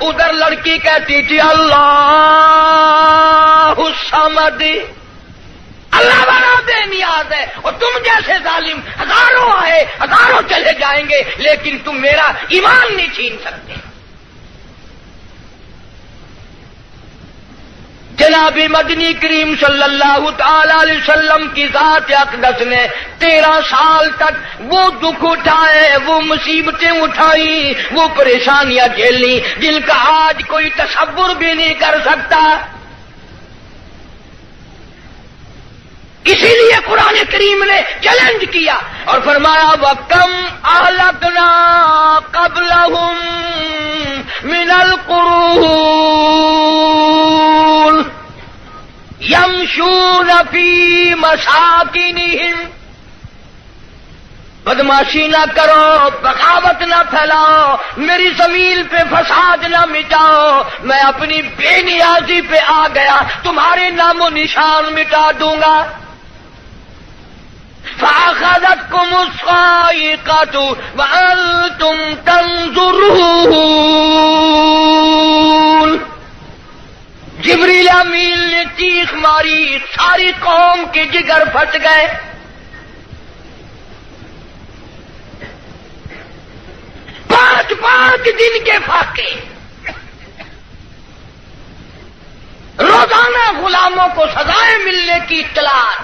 Speaker 1: ادھر لڑکی کہتی تھی اللہ الصمد، اللہ بنا بے نیاز ہے، اور تم جیسے ظالم ہزاروں آئے ہزاروں چلے جائیں گے لیکن تم میرا ایمان نہیں چھین سکتے۔ جناب مدنی کریم صلی اللہ تعالی علیہ وسلم کی ذات اقدس نے 13 سال تک وہ دکھ اٹھائے، وہ مصیبتیں اٹھائیں، وہ پریشانیاں جھیلی جن کا آج کوئی تصور بھی نہیں کر سکتا۔ اسی لیے قرآن کریم نے چیلنج کیا اور فرمایا وَكَمْ أَهْلَكْنَا قَبْلَهُمْ مِنَ الْقُرُونِ يَمْشُونَ فِي مَسَاكِنِهِمْ، بدماشی نہ کرو، بغاوت نہ پھیلاؤ، میری زمین پہ فساد نہ مٹاؤ، میں اپنی بے نیازی پہ آ گیا، تمہارے نام و نشان مٹا دوں گا۔ فَأَخَذَتْكُمُ الصَّاعِقَةُ وَأَنْتُمْ تَنظُرُونَ، جبریل امین نے چیخ ماری، ساری قوم کے جگر پھٹ گئے۔ پانچ دن کے فاقے، روزانہ غلاموں کو سزائیں ملنے کی اطلاعات۔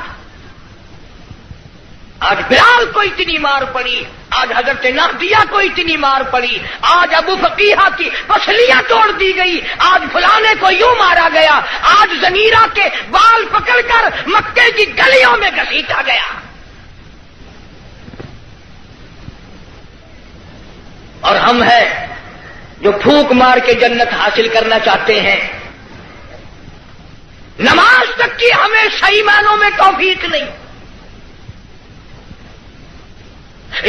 Speaker 1: آج بلال کو اتنی مار پڑی، آج حضرت نافیہ کو اتنی مار پڑی، آج ابو فقیہ کی پسلیاں توڑ دی گئی، آج فلانے کو یوں مارا گیا، آج زنیرہ کے بال پکڑ کر مکے کی گلیوں میں گھسیٹا گیا۔ اور ہم ہیں جو پھونک مار کے جنت حاصل کرنا چاہتے ہیں، نماز تک کی ہمیں صحیح معنوں میں توفیق نہیں۔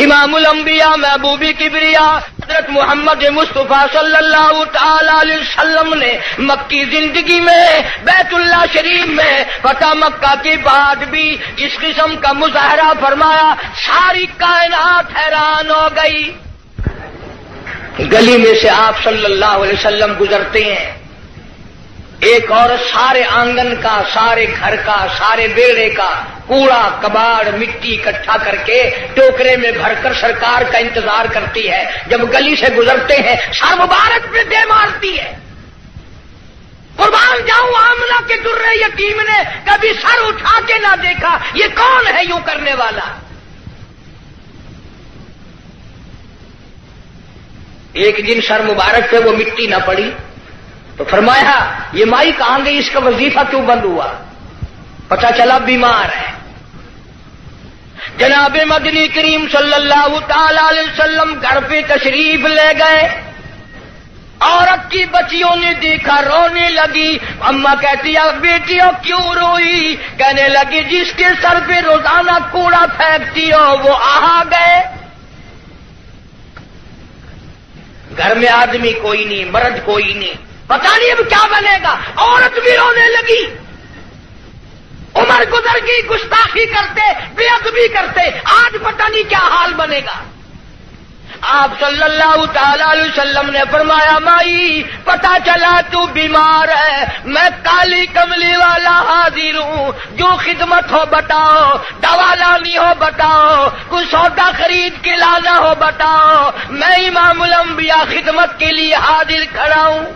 Speaker 1: امام الانبیاء محبوب کبریا حضرت محمد مصطفیٰ صلی اللہ تعالی علیہ وسلم نے مکی زندگی میں بیت اللہ شریف میں فتح مکہ کے بعد بھی اس قسم کا مظاہرہ فرمایا، ساری کائنات حیران ہو گئی۔ گلی میں سے آپ صلی اللہ علیہ وسلم گزرتے ہیں، ایک عورت سارے آنگن کا، سارے گھر کا، سارے بیڑے کا کوڑا کباڑ مٹی اکٹھا کر کے ٹوکرے میں بھر کر سرکار کا انتظار کرتی ہے۔ جب گلی سے گزرتے ہیں سر مبارک پہ دے مارتی ہے۔ قربان جاؤں آمنہ کے درے یتیم نے کبھی سر اٹھا کے نہ دیکھا، یہ کون ہے یوں کرنے والا؟ ایک دن سر مبارک پہ وہ مٹی نہ پڑی تو فرمایا یہ مائی کہاں گئی، اس کا وظیفہ کیوں بند ہوا؟ پتہ چلا بیمار ہے۔ جناب مدنی کریم صلی اللہ تعالی علیہ وسلم گھر پہ تشریف لے گئے، عورت کی بچیوں نے دیکھا رونے لگی۔ اماں کہتی ہے بیٹیوں کیوں روئی؟ کہنے لگی جس کے سر پہ روزانہ کوڑا پھینکتی ہو وہ آ گئے۔ گھر میں آدمی کوئی نہیں، مرد کوئی نہیں، پتہ نہیں اب کیا بنے گا۔ عورت بھی رونے لگی۔ عمر گزر گئی، گستاخی کرتے، بے ادبی کرتے، آج پتہ نہیں کیا حال بنے گا۔ آپ صلی اللہ تعالی علیہ وسلم نے فرمایا مائی پتہ چلا تو بیمار ہے، میں کالی کملی والا حاضر ہوں، جو خدمت ہو بتاؤ، دوا لانی ہو بتاؤ، کوئی سودا خرید کے لانا ہو بتاؤ، میں امام الانبیاء خدمت کے لیے حاضر کھڑا ہوں۔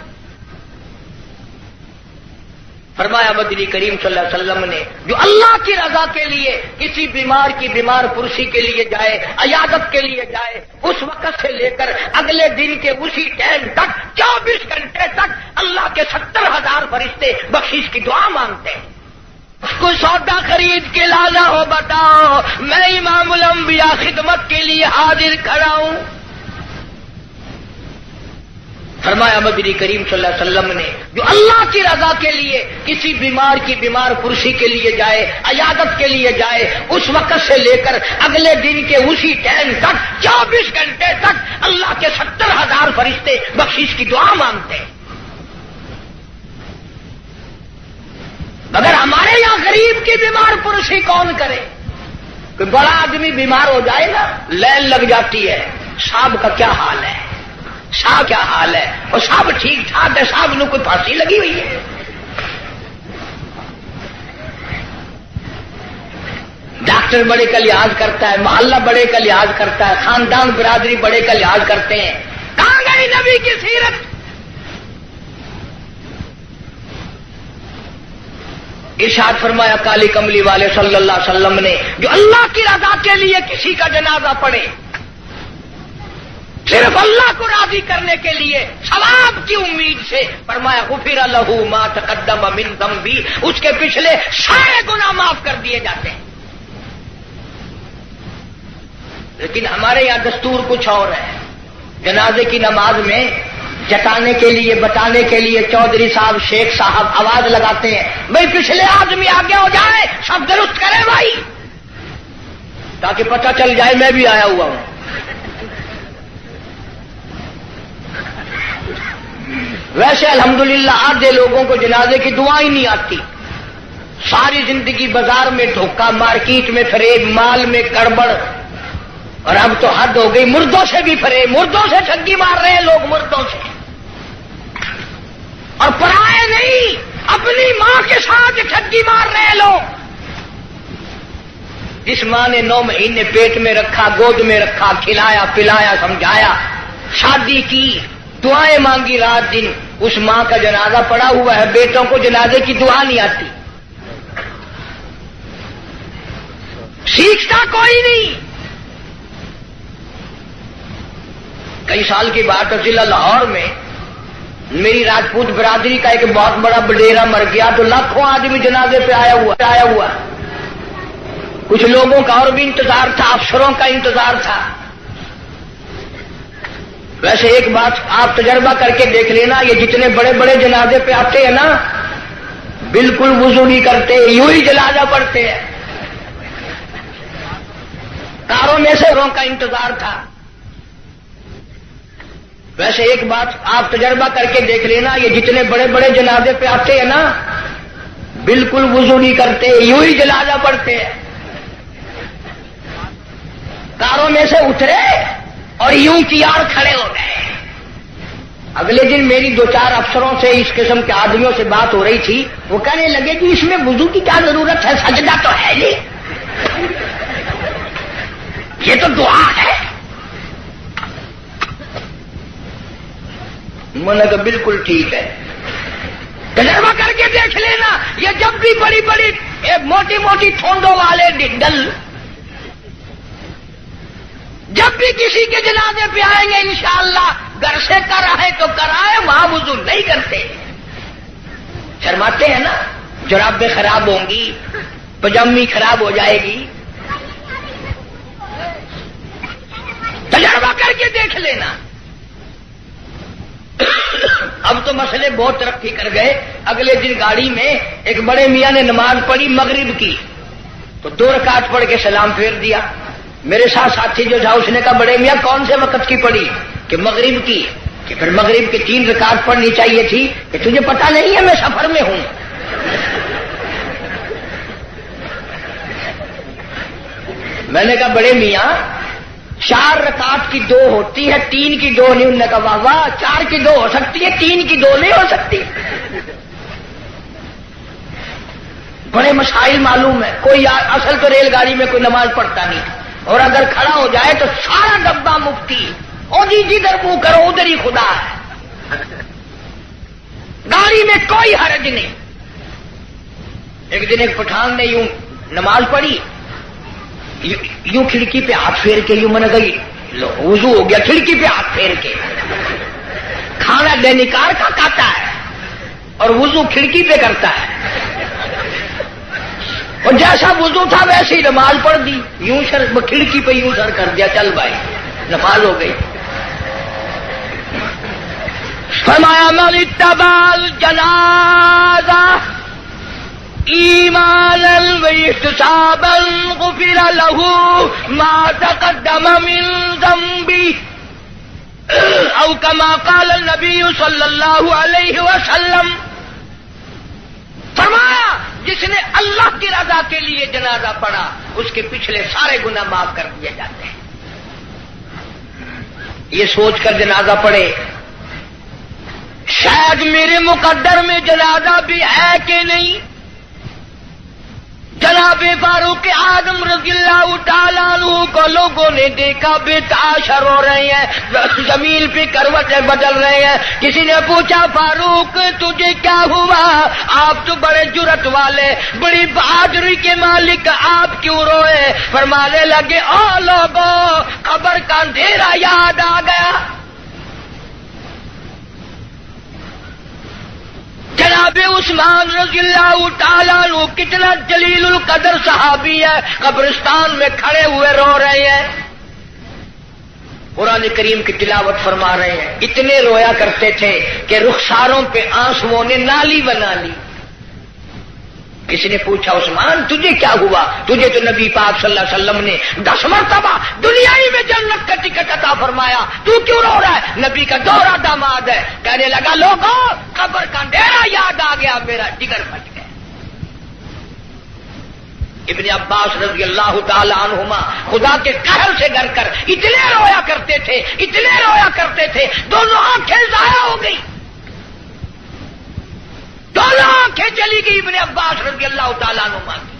Speaker 1: فرمایا مدنی کریم صلی اللہ علیہ وسلم نے جو اللہ کی رضا کے لیے کسی بیمار کی بیمار پرسی کے لیے جائے، عیادت کے لیے جائے، اس وقت سے لے کر اگلے دن کے اسی ٹائم تک 24 گھنٹے تک اللہ کے 70,000 فرشتے بخشش کی دعا مانگتے ہیں۔ کوئی سودا خرید کے لانا ہو بتاؤ، میں امام الانبیاء خدمت کے لیے حاضر کھڑا ہوں۔ فرمایا مدنی کریم صلی اللہ علیہ وسلم نے جو اللہ کی رضا کے لیے کسی بیمار کی بیمار پرسی کے لیے جائے، عیادت کے لیے جائے، اس وقت سے لے کر اگلے دن کے اسی ٹائم تک 24 گھنٹے تک اللہ کے 70,000 فرشتے بخشش کی دعا مانگتے ہیں۔ مگر ہمارے یہاں غریب کی بیمار پرسی کون کرے؟ کوئی بڑا آدمی بیمار ہو جائے نا لائن لگ جاتی ہے، صاحب کا کیا حال ہے، صاحب کیا حال ہے، اور صاحب ٹھیک ٹھاک ہے، صاحب نے کوئی پھانسی لگی ہوئی ہے۔ ڈاکٹر بڑے کا لحاظ کرتا ہے، محلہ بڑے کا لحاظ کرتا ہے، خاندان برادری بڑے کا لحاظ کرتے ہیں۔ کہاں گئی نبی کی سیرت؟ ارشاد فرمایا کالی کملی والے صلی اللہ علیہ وسلم نے جو اللہ کی رضا کے لیے کسی کا جنازہ پڑھے، صرف اللہ کو راضی کرنے کے لیے ثواب کی امید سے، فرمایا غفر لہ ما تقدم من ذنبی، اس کے پچھلے سارے گناہ معاف کر دیے جاتے ہیں۔ لیکن ہمارے یہاں دستور کچھ اور ہے۔ جنازے کی نماز میں جتانے کے لیے بتانے کے لیے چودھری صاحب شیخ صاحب آواز لگاتے ہیں بھائی پچھلے آدمی آگے ہو جائے، سب درست کرے بھائی، تاکہ پتہ چل جائے میں بھی آیا ہوا ہوں۔ ویسے الحمدللہ آدھے لوگوں کو جنازے کی دعا ہی نہیں آتی، ساری زندگی بازار میں دھوکہ، مارکیٹ میں فریب، مال میں گڑبڑ، اور اب تو حد ہو گئی، مردوں سے بھی فریب، مردوں سے ٹھگی مار رہے ہیں لوگ، مردوں سے، اور پرائے نہیں اپنی ماں کے ساتھ ٹھگی مار رہے ہیں لوگ۔ جس ماں نے 9 مہینے پیٹ میں رکھا، گود میں رکھا، کھلایا پلایا سمجھایا، شادی کی، دعائیں مانگی رات دن، اس ماں کا جنازہ پڑا ہوا ہے، بیٹوں کو جنازے کی دعا نہیں آتی، سیکھتا کوئی نہیں۔ کئی سال کی بات ہے، ضلع لاہور میں میری راجپوت برادری کا ایک بہت بڑا بڈیرا مر گیا تو لاکھوں آدمی جنازے پہ آیا ہوا، کچھ لوگوں کا اور بھی انتظار تھا، افسروں کا انتظار تھا۔ ویسے ایک بات آپ تجربہ کر کے دیکھ لینا، یہ جتنے بڑے بڑے جنازے پہ آتے ہیں نا بالکل وضو نہیں کرتے، یوں ہی جنازہ پڑھتے ہیں۔ کاروں میں سے روں کا انتظار تھا، ویسے ایک بات آپ تجربہ کر کے دیکھ لینا، یہ جتنے بڑے بڑے جنازے پہ آتے ہیں نا، بالکل وضو نہیں کرتے، یوں ہی جنازہ پڑھتے ہیں، کاروں میں سے اترے اور یوں تیار کھڑے ہو گئے۔ اگلے دن میری 2-4 افسروں سے اس قسم کے آدمیوں سے بات ہو رہی تھی، وہ کہنے لگے کہ اس میں وضو کی کیا ضرورت ہے، سجدہ تو ہے نہیں، یہ تو دعا ہے۔ میں نے کہا بالکل ٹھیک ہے، تجربہ کر کے دیکھ لینا، یہ جب بھی بڑی بڑی موٹی موٹی ٹھونڈوں والے ڈل جب بھی کسی کے جنازے پہ آئیں گے انشاءاللہ گھر سے کرائے تو کرائے، وہاں وضو نہیں کرتے، شرماتے ہیں نا، جرابیں خراب ہوں گی، پجامی خراب ہو جائے گی، تجربہ کر کے دیکھ لینا۔ اب تو مسئلے بہت ترقی کر گئے۔ اگلے دن گاڑی میں ایک بڑے میاں نے نماز پڑھی مغرب کی، تو 2 رکعت پڑھ کے سلام پھیر دیا۔ میرے ساتھ ساتھی جو تھا اس نے کہا بڑے میاں کون سے وقت کی پڑھی؟ کہ مغرب کی۔ کہ پھر مغرب کی 3 رکعت پڑھنی چاہیے تھی۔ کہ تجھے پتا نہیں ہے میں سفر میں ہوں؟ میں نے کہا بڑے میاں 4 رکعت کی 2 ہوتی ہے، 3 کی 2 نہیں۔ انہوں نے کہا واہ واہ، 4 کی 2 ہو سکتی ہے، 3 کی 2 نہیں ہو سکتی۔ بڑے مسائل معلوم ہے۔ کوئی اصل تو ریل گاڑی میں کوئی نماز پڑھتا نہیں، اور اگر کھڑا ہو جائے تو سارا ڈبہ مفتی، اور جدھر منہ کرو ادھر ہی خدا ہے، گاڑی میں کوئی حرج نہیں۔ ایک دن ایک پٹھان نے یوں نماز پڑھی، یوں کھڑکی پہ ہاتھ پھیر کے، یوں میں نے کہا وضو ہو گیا، کھڑکی پہ ہاتھ پھیر کے۔ کھانا دینکار کا کھاتا ہے اور وضو کھڑکی پہ کرتا ہے، اور جیسا وضو تھا ویسے ہی نماز پڑھ دی، یوں سر کھڑکی پہ یوں سر کر دیا، چل بھائی نماز ہو گئی۔ فرمایا من اتبع الجنازہ ایمانا واحتسابا غفر له ما تقدم من ذنبه او كما قال النبی صلی اللہ علیہ وسلم۔ فرمایا جس نے اللہ کی رضا کے لیے جنازہ پڑھا اس کے پچھلے سارے گناہ معاف کر دیے جاتے ہیں۔ یہ سوچ کر جنازہ پڑھے شاید میرے مقدر میں جنازہ بھی ہے کہ نہیں۔ جناب فاروق اعظم رضی اللہ تعالیٰ عنہ کو لوگوں نے دیکھا بے تاشر ہو رہے ہیں، زمین پہ کروٹیں بدل رہے ہیں۔ کسی نے پوچھا فاروق تجھے کیا ہوا؟ آپ تو بڑے جرأت والے، بڑی بہادری کے مالک، آپ کیوں روئے؟ فرمانے لگے او لوگوں، قبر کا اندھیرا یاد آ گیا۔ جناب عثمان رضی اللہ تعالیٰ عنہ کتنا جلیل القدر صحابی ہے، قبرستان میں کھڑے ہوئے رو رہے ہیں، قرآن کریم کی تلاوت فرما رہے ہیں۔ اتنے رویا کرتے تھے کہ رخساروں پہ آنسوؤں نے نالی بنا لی۔ کسی نے پوچھا عثمان تجھے کیا ہوا؟ تجھے تو نبی پاک صلی اللہ علیہ وسلم نے 10 مرتبہ دنیائی میں جنت کا ٹکٹ عطا فرمایا، تو کیوں رو رہا ہے؟ نبی کا دوہرا داماد ہے۔ کہنے لگا لوگوں قبر کا اندھیرا یاد آ گیا، میرا جگر پھٹ گیا۔ ابن عباس رضی اللہ تعالی عنہما خدا کے قہر سے ڈر کر اتنے رویا کرتے تھے، اتنے رویا کرتے تھے، دونوں آنکھیں ضائع ہو گئی، دونوں آنکھیں چلی گئی ابن عباس رضی اللہ تعالیٰ عنہ کی۔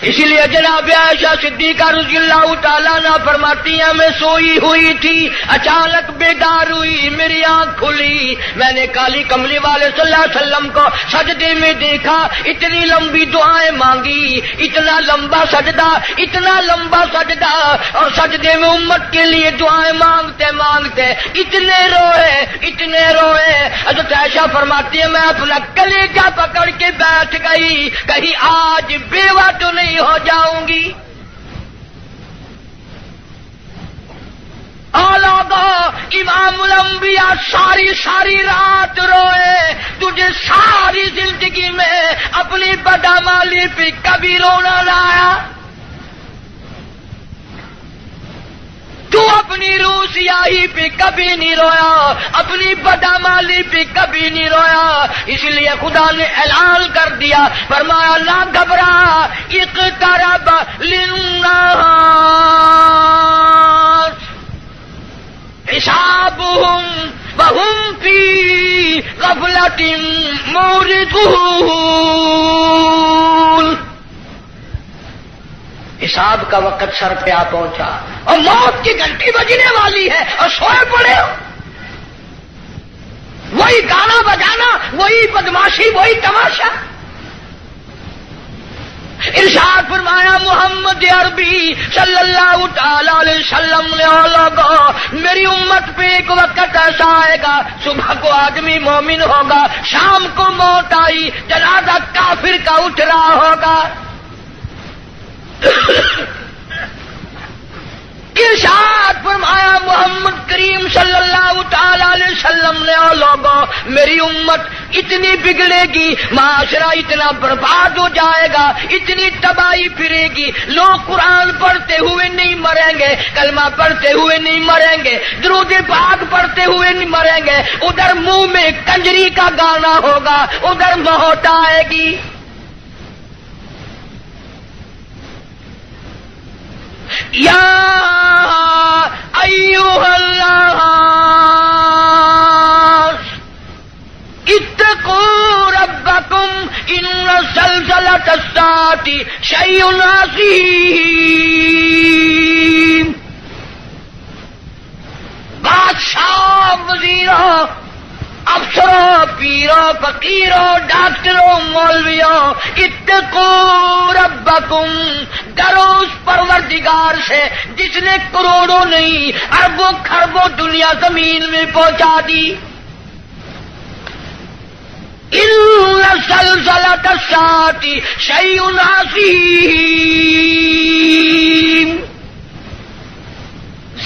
Speaker 1: اسی لیے جناب عائشہ صدیقہ رضی اللہ تعالیٰ عنہ فرماتی ہیں میں سوئی ہوئی تھی، اچانک بیدار ہوئی، میری آنکھ کھلی، میں نے کالی کملی والے صلی اللہ علیہ وسلم کو سجدے میں دیکھا، اتنی لمبی دعائیں مانگی، اتنا لمبا سجدہ، اتنا لمبا سجدہ، اور سجدے میں امت کے لیے دعائیں مانگتے مانگتے اتنے روئے، اتنے روئے۔ حضرت عائشہ فرماتی ہے میں اپنا کلیجہ پکڑ کے بیٹھ گئی، کہیں آج بیوہ تو نہیں ہو جاؤں گی۔ اولادو امام الانبیاء ساری رات روئے، تجھے ساری زندگی میں اپنی بدعمالی پہ کبھی رونا نہ آیا؟ تو اپنی روح سیاہی پہ کبھی نہیں رویا، اپنی بدعمالی پہ کبھی نہیں رویا، اس لیے خدا نے اعلان کر دیا، فرمایا نہ گھبرا، اقترب للناس حسابهم وهم فی غفلۃ معرضون۔ حساب کا وقت سر پہ آ پہنچا اور موت کی گھنٹی بجنے والی ہے اور سوئے پڑے ہو، وہی گانا بجانا، وہی بدماشی، وہی تماشا۔ ارشاد فرمایا محمد عربی صلی اللہ تعالی علیہ وسلم نے لوگوں، میری امت پہ ایک وقت ایسا آئے گا، صبح کو آدمی مومن ہوگا، شام کو موت آئی، جنازہ کافر کا اٹھ رہا ہوگا۔ ارشاد فرمایا محمد کریم صلی اللہ تعالی علیہ وسلم نے لوگوں، میری امت اتنی بگڑے گی، معاشرہ اتنا برباد ہو جائے گا، اتنی تباہی پھرے گی، لوگ قرآن پڑھتے ہوئے نہیں مریں گے، کلمہ پڑھتے ہوئے نہیں مریں گے، درود پاک پڑھتے ہوئے نہیں مریں گے، ادھر منہ میں کنجری کا گانا ہوگا، ادھر موت آئے گی۔ یا ایھا الناس اتقوا ربکم ان زلزلۃ الساعۃ شیء عظیم۔ بادشاہ، وزیروں، افسروں، پیروں، فقیروں، ڈاکٹروں، مولویوں، اتقوا ربکم، ڈرو اس پروردگار سے جس نے کروڑوں نہیں اربوں خربوں دنیا زمین میں پہنچا دی۔ ان زلزلۃ الساعۃ شیء عظیم،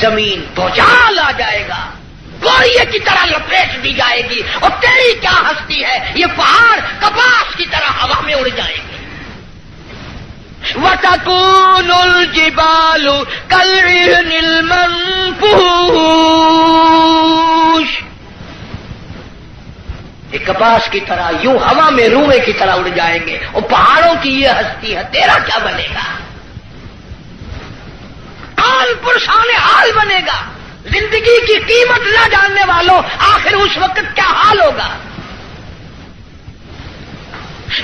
Speaker 1: زمین بھوچال آ جائے گا، گوریے کی طرح لپیٹ دی جائے گی، اور تیری کیا ہستی ہے، یہ پہاڑ کپاس کی طرح ہوا میں اڑ جائیں گے۔ وَتَكُونُ الْجِبَالُ كَالْعِهْنِ الْمَنفُوشِ، یہ کپاس کی طرح یوں ہوا میں روئے کی طرح اڑ جائیں گے، اور پہاڑوں کی یہ ہستی ہے، تیرا کیا بنے گا؟ حال پرسان حال بنے گا۔ زندگی کی قیمت نہ جاننے والوں آخر اس وقت کیا حال ہوگا؟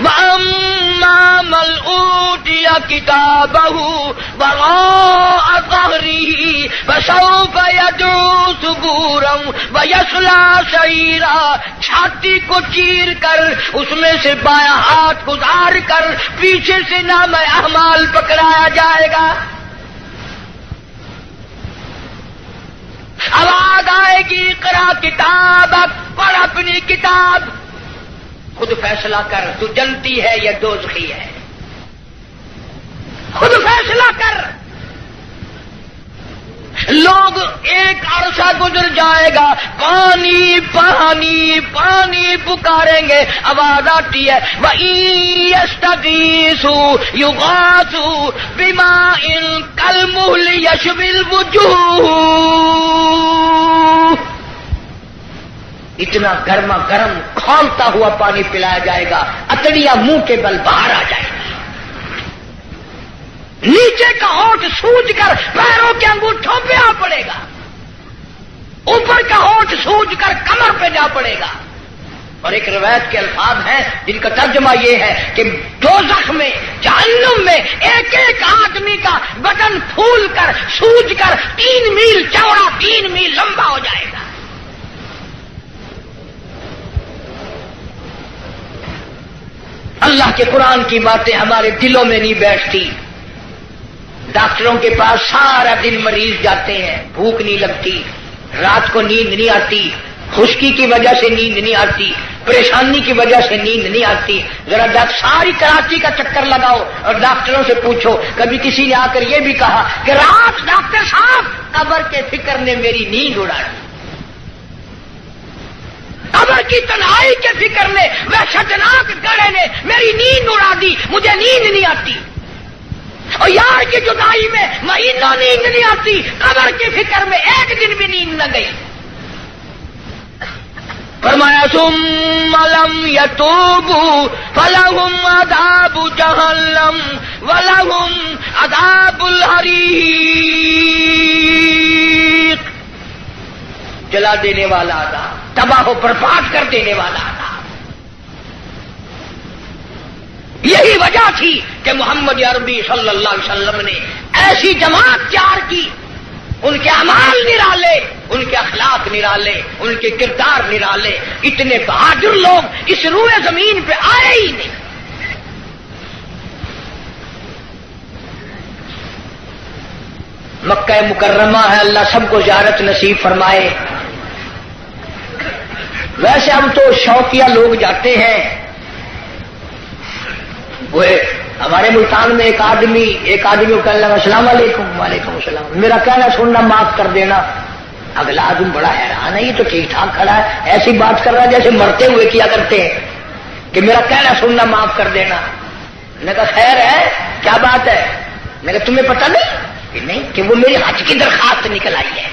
Speaker 1: وَأَمَّا مَنْ أُوتِيَ كِتَابَهُ وَرَاءَ ظَهْرِهِ فَسَوْفَ يَدْعُو ثُبُورًا وَيَصْلَىٰ سَعِيرًا، چھاتی کو چیر کر اس میں سے بایاں ہاتھ گزار کر پیچھے سے نام اعمال پکڑایا جائے گا۔ آواز آئے گی اقرا کتابک، پڑھ اپنی کتاب، خود فیصلہ کر، تو جنتی ہے یا دوزخی ہے، خود فیصلہ کر۔ لوگ ایک عرصہ گزر جائے گا، پانی پانی پانی پکاریں گے، آواز آتی ہے وَإِن يَسْتَغِيثُوا يُغَاثُوا بِمَاءٍ كَالْمُهْلِ يَشْوِي الْوُجُوهَ، اتنا گرما گرم کھولتا ہوا پانی پلایا جائے گا، اتڑیاں منہ کے بل باہر آ جائے گا، نیچے کا ہونٹ سوج کر پیروں کے انگوٹھوں پہ آ پڑے گا، اوپر کا ہونٹ سوج کر کمر پہ جا پڑے گا۔ اور ایک روایت کے الفاظ ہیں جن کا ترجمہ یہ ہے کہ دوزخ میں، جہنم میں ایک ایک آدمی کا بدن پھول کر سوج کر 3 میل چوڑا 3 میل لمبا ہو جائے گا۔ اللہ کے قرآن کی باتیں ہمارے دلوں میں نہیں بیٹھتی۔ ڈاکٹروں کے پاس سارا دن مریض جاتے ہیں، بھوک نہیں لگتی، رات کو نیند نہیں آتی، خشکی کی وجہ سے نیند نہیں آتی، پریشانی کی وجہ سے نیند نہیں آتی۔ ذرا ساری کراچی کا چکر لگاؤ اور ڈاکٹروں سے پوچھو، کبھی کسی نے آ کر یہ بھی کہا کہ رات ڈاکٹر صاحب قبر کے فکر نے میری نیند اڑا دی، قبر کی تنہائی کے فکر نے، وحشتناک گڑھے نے میری نیند اڑا دی، مجھے نیند نہیں آتی۔ اور یار کی جدائی میں مہینوں نیند نہیں آتی، قبر کی فکر میں ایک دن بھی نیند نہ گئی۔ فرمایا ثم لم يتوبوا فلهم عذاب جہنم ولهم عذاب الحریق، جلا دینے والا عذاب، تباہ و برباد کر دینے والا عذاب۔ یہی وجہ تھی کہ محمد عربی صلی اللہ علیہ وسلم نے ایسی جماعت تیار کی، ان کے اعمال نرالے، ان کے اخلاق نرالے، ان کے کردار نرالے، اتنے بہادر لوگ اس روئے زمین پہ آئے ہی نہیں۔ مکہ مکرمہ ہے، اللہ سب کو زیارت نصیب فرمائے۔ ویسے ہم تو شوقیہ لوگ جاتے ہیں۔ وہ ہمارے ملتان میں ایک آدمی کو کہنے لگا السلام علیکم، وعلیکم السلام، میرا کہنا سننا معاف کر دینا۔ اگلا آدمی بڑا حیران ہے، یہ تو ٹھیک ٹھاک کھڑا ہے، ایسی بات کر رہا ہے جیسے مرتے ہوئے کیا کرتے ہیں کہ میرا کہنا سننا معاف کر دینا۔ میں نے کہا خیر ہے، کیا بات ہے؟ میں نے کہا تمہیں پتہ نہیں کہ نہیں کہ وہ میری حج کی درخواست نکل آئی ہے۔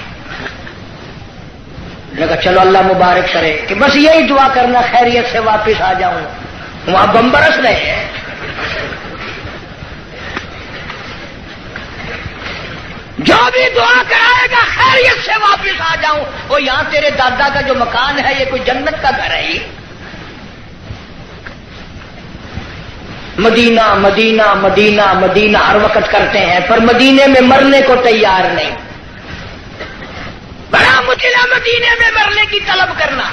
Speaker 1: میں نے کہا چلو اللہ مبارک کرے، کہ بس یہی دعا کرنا خیریت سے واپس آ جاؤں۔ وہاں بم برس رہے ہیں۔ جو بھی دعا کرائے گا خیریت سے واپس آ جاؤں۔ وہ یہاں تیرے دادا کا جو مکان ہے یہ کوئی جنت کا گھر ہے؟ مدینہ مدینہ مدینہ مدینہ ہر وقت کرتے ہیں، پر مدینے میں مرنے کو تیار نہیں۔ بڑا مشکل ہے مدینے میں مرنے کی طلب کرنا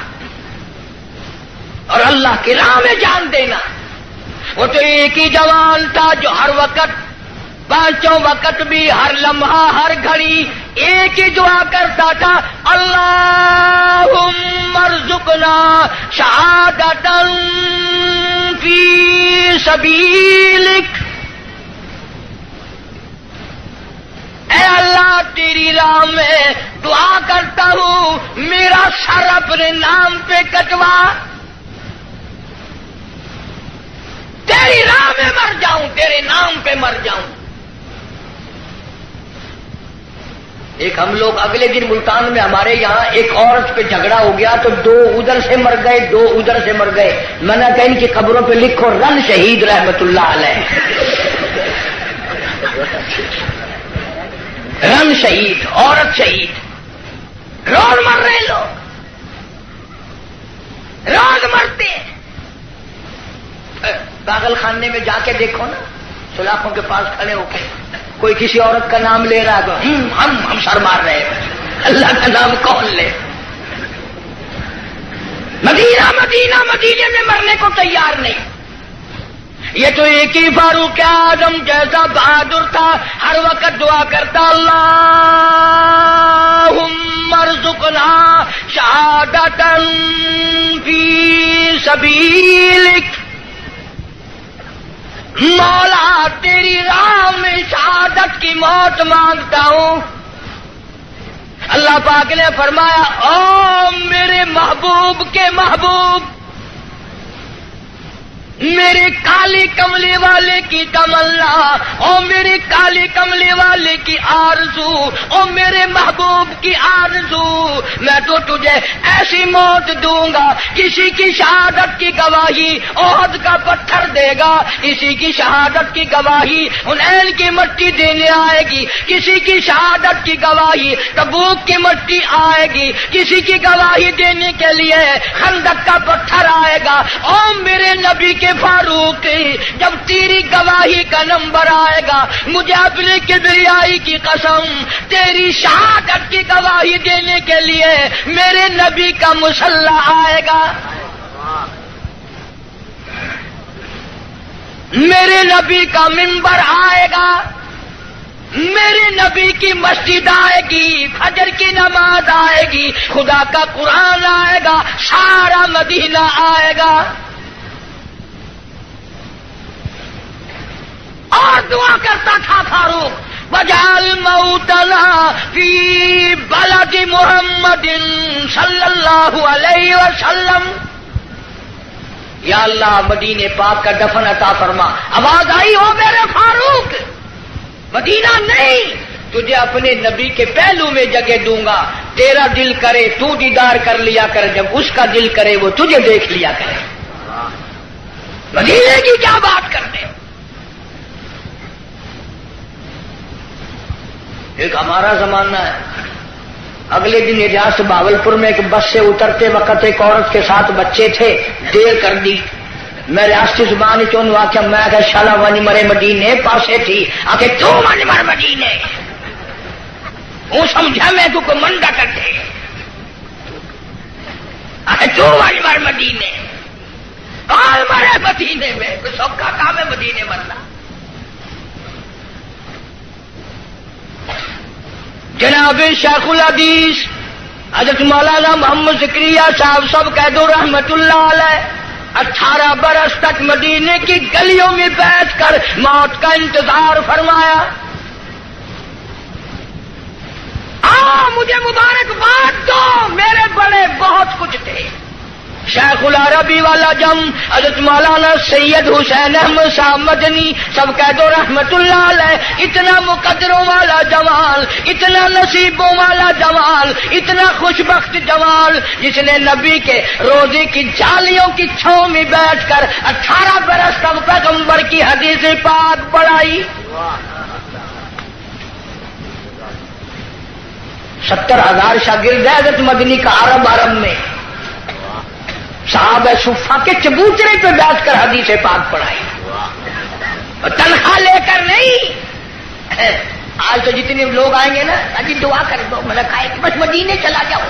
Speaker 1: اور اللہ کی راہ میں جان دینا۔ وہ تو ایک ہی جوان تھا جو ہر وقت، پانچوں وقت بھی، ہر لمحہ، ہر گھڑی ایک ہی دعا کرتا تھا، اللہم ارزقنا شہادۃ فی سبیلک۔ اے اللہ تیری راہ میں دعا کرتا ہوں، میرا سر اپنے نام پہ کٹوا، تیری راہ میں مر جاؤں، تیرے نام پہ مر جاؤں۔ ایک ہم لوگ اگلے دن ملتان میں ہمارے یہاں ایک عورت پہ جھگڑا ہو گیا تو 2 ادھر سے مر گئے، 2 ادھر سے مر گئے۔ میں نے کہا ان کی قبروں پہ لکھو رن شہید رحمت اللہ علیہ، رن شہید، عورت شہید، روز مر رہے لوگ، روز مرتے۔ پاگل خانے میں جا کے دیکھو نا، سلاخوں کے پاس کھڑے ہو کے کوئی کسی عورت کا نام لے رہا ہے، ہم سر مار رہے ہیں، اللہ کا نام کون لے؟ مدینہ مدینہ مدینے میں مرنے کو تیار نہیں۔ یہ تو ایک ہی فاروق اعظم جیسا بہادر تھا، ہر وقت دعا کرتا، اللہم ارزقنا شہادۃ فی سبیلک۔ مولا تیری راہ میں شہادت کی موت مانگتا ہوں۔ اللہ پاک نے فرمایا، او میرے محبوب کے محبوب، میرے کالی کملی والے کی تمنا، او میرے کالی کملی والے کی آرزو، او میرے محبوب کی آرزو، میں تو تجھے ایسی موت دوں گا، کسی کی شہادت کی گواہی احد کا پتھر دے گا، کسی کی شہادت کی گواہی حنین کی مٹی دینے آئے گی، کسی کی شہادت کی گواہی تبوک کی مٹی آئے گی، کسی کی گواہی دینے کے لیے خندق کا پتھر آئے گا۔ او میرے نبی کے فاروق، جب تیری گواہی کا نمبر آئے گا، مجھے اپنے کبریائی کی قسم، تیری شہادت کی گواہی دینے کے لیے میرے نبی کا مسلح آئے گا، میرے نبی کا منبر آئے گا، میرے نبی کی مسجد آئے گی، فجر کی نماز آئے گی، خدا کا قرآن آئے گا، سارا مدینہ آئے گا۔ اور دعا کرتا تھا فاروق، وجعل موتنا فی بلد محمد صلی اللہ علیہ وسلم۔ یا اللہ مدینے پاک کا دفن عطا فرما۔ آواز آئی، ہو میرے فاروق، مدینہ نہیں، تجھے اپنے نبی کے پہلو میں جگہ دوں گا، تیرا دل کرے تو دیدار کر لیا کر، جب اس کا دل کرے وہ تجھے دیکھ لیا کرے۔ مدینے کی کیا بات کرتے؟ ایک ہمارا زمانہ ہے، اگلے دن اجاز بھاولپور میں ایک بس سے اترتے وقت ایک عورت کے ساتھ بچے تھے، دیر کر دی، میں ریاستی زبان چون واقعہ میں کہ شالا ونج مرے مدینے پاسے تھی، آکے تو ونج مر مدینے، وہ سمجھا میں تو کو منڈا کرتے، آکے تو ونج مر مدینے، کال مرے مدینے میں، کوئی سب کا کام ہے مدینے مرنا۔ جناب شیخ الحدیث حضرت مولانا محمد زکریا صاحب سب کہہ دو رحمت اللہ علیہ، 18 برس تک مدینے کی گلیوں میں بیٹھ کر موت کا انتظار فرمایا۔ مجھے مبارکباد دو، میرے بڑے بہت کچھ تھے، شیخ العربی والا جم حضرت مولانا سید حسین احمد صاحب مدنی سب کہہ دو رحمت اللہ علیہ، اتنا مقدروں والا جمال، اتنا نصیبوں والا جمال، اتنا خوش بخت جمال، جس نے نبی کے روزے کی جالیوں کی چھاؤں میں بیٹھ کر 18 برس تک پیغمبر کی حدیث پاک پڑھائی۔ 70,000 شاگرد ہے حضرت مدنی کا عرب میں، صحابہ صفا کے چبوترے پہ بیٹھ کر حدیث پاک پڑھائی، تنخواہ لے کر نہیں۔ آج تو جتنے لوگ آئیں گے نا، اجی دعا کر دو، میں نے کہا کہ بس مدینے چلا جاؤ،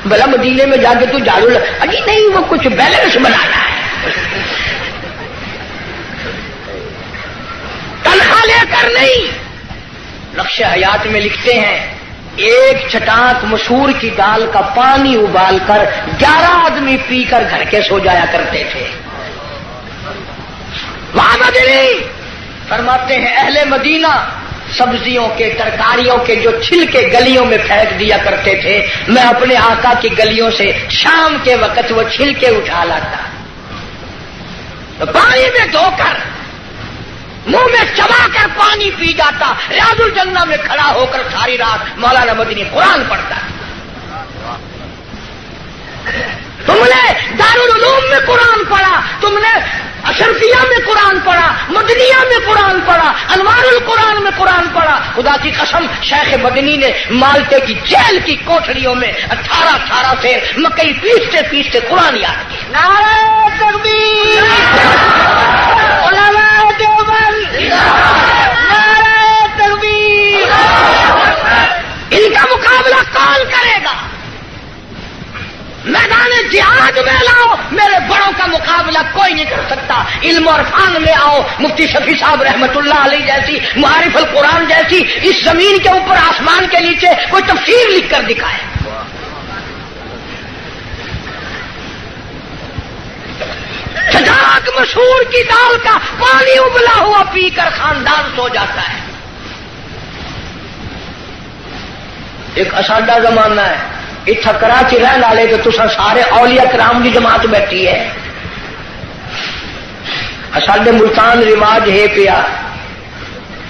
Speaker 1: بھلا مدینے میں جا کے تو جھاڑو اجی نہیں، وہ کچھ بیلنس بنانا ہے، تنخواہ لے کر نہیں۔ نقش حیات میں لکھتے ہیں ایک چٹاک مسور کی دال کا پانی ابال کر 11 آدمی پی کر گھر کے سو جایا کرتے تھے۔ وہاں مدنی فرماتے ہیں اہل مدینہ سبزیوں کے ترکاریوں کے جو چھلکے گلیوں میں پھینک دیا کرتے تھے، میں اپنے آقا کی گلیوں سے شام کے وقت وہ چھلکے اٹھا لاتا، پانی میں دھو کر منہ میں چبا کر پانی پی جاتا، ریاض الجنہ میں کھڑا ہو کر ساری رات مولانا مدنی قرآن پڑھتا۔ تم نے دارالعلوم میں قرآن پڑھا، تم نے اشرفیہ میں قرآن پڑھا، مدنیہ میں قرآن پڑھا، انوار القرآن میں قرآن پڑھا۔ خدا کی قسم شیخ مدنی نے مالٹے کی جیل کی کوٹھریوں میں 18 سے مکئی پیستے پیستے قرآن یاد کیا۔ نعرہ تکبیر، علماء دیوبند، نعرہ تکبیر۔ ان کا مقابلہ کون کرے گا؟ میدان جہاد میں لاؤ، میرے بڑوں کا مقابلہ کوئی نہیں کر سکتا۔ علم اور فن میں آؤ، مفتی شفیع صاحب رحمت اللہ علیہ جیسی، معارف القرآن جیسی، اس زمین کے اوپر آسمان کے نیچے کوئی تفسیر لکھ کر دکھائے۔ چٹاک مسور کی دال کا پانی ابلا ہوا پی کر خاندان سو جاتا ہے۔ ایک اساڈا زمانہ ہے، اتھا کراچی رہن والے تو تسا سارے اولیاء کرام کی جماعت بیٹھی ہے۔ ساڈے ملتان رواج ہے پیا،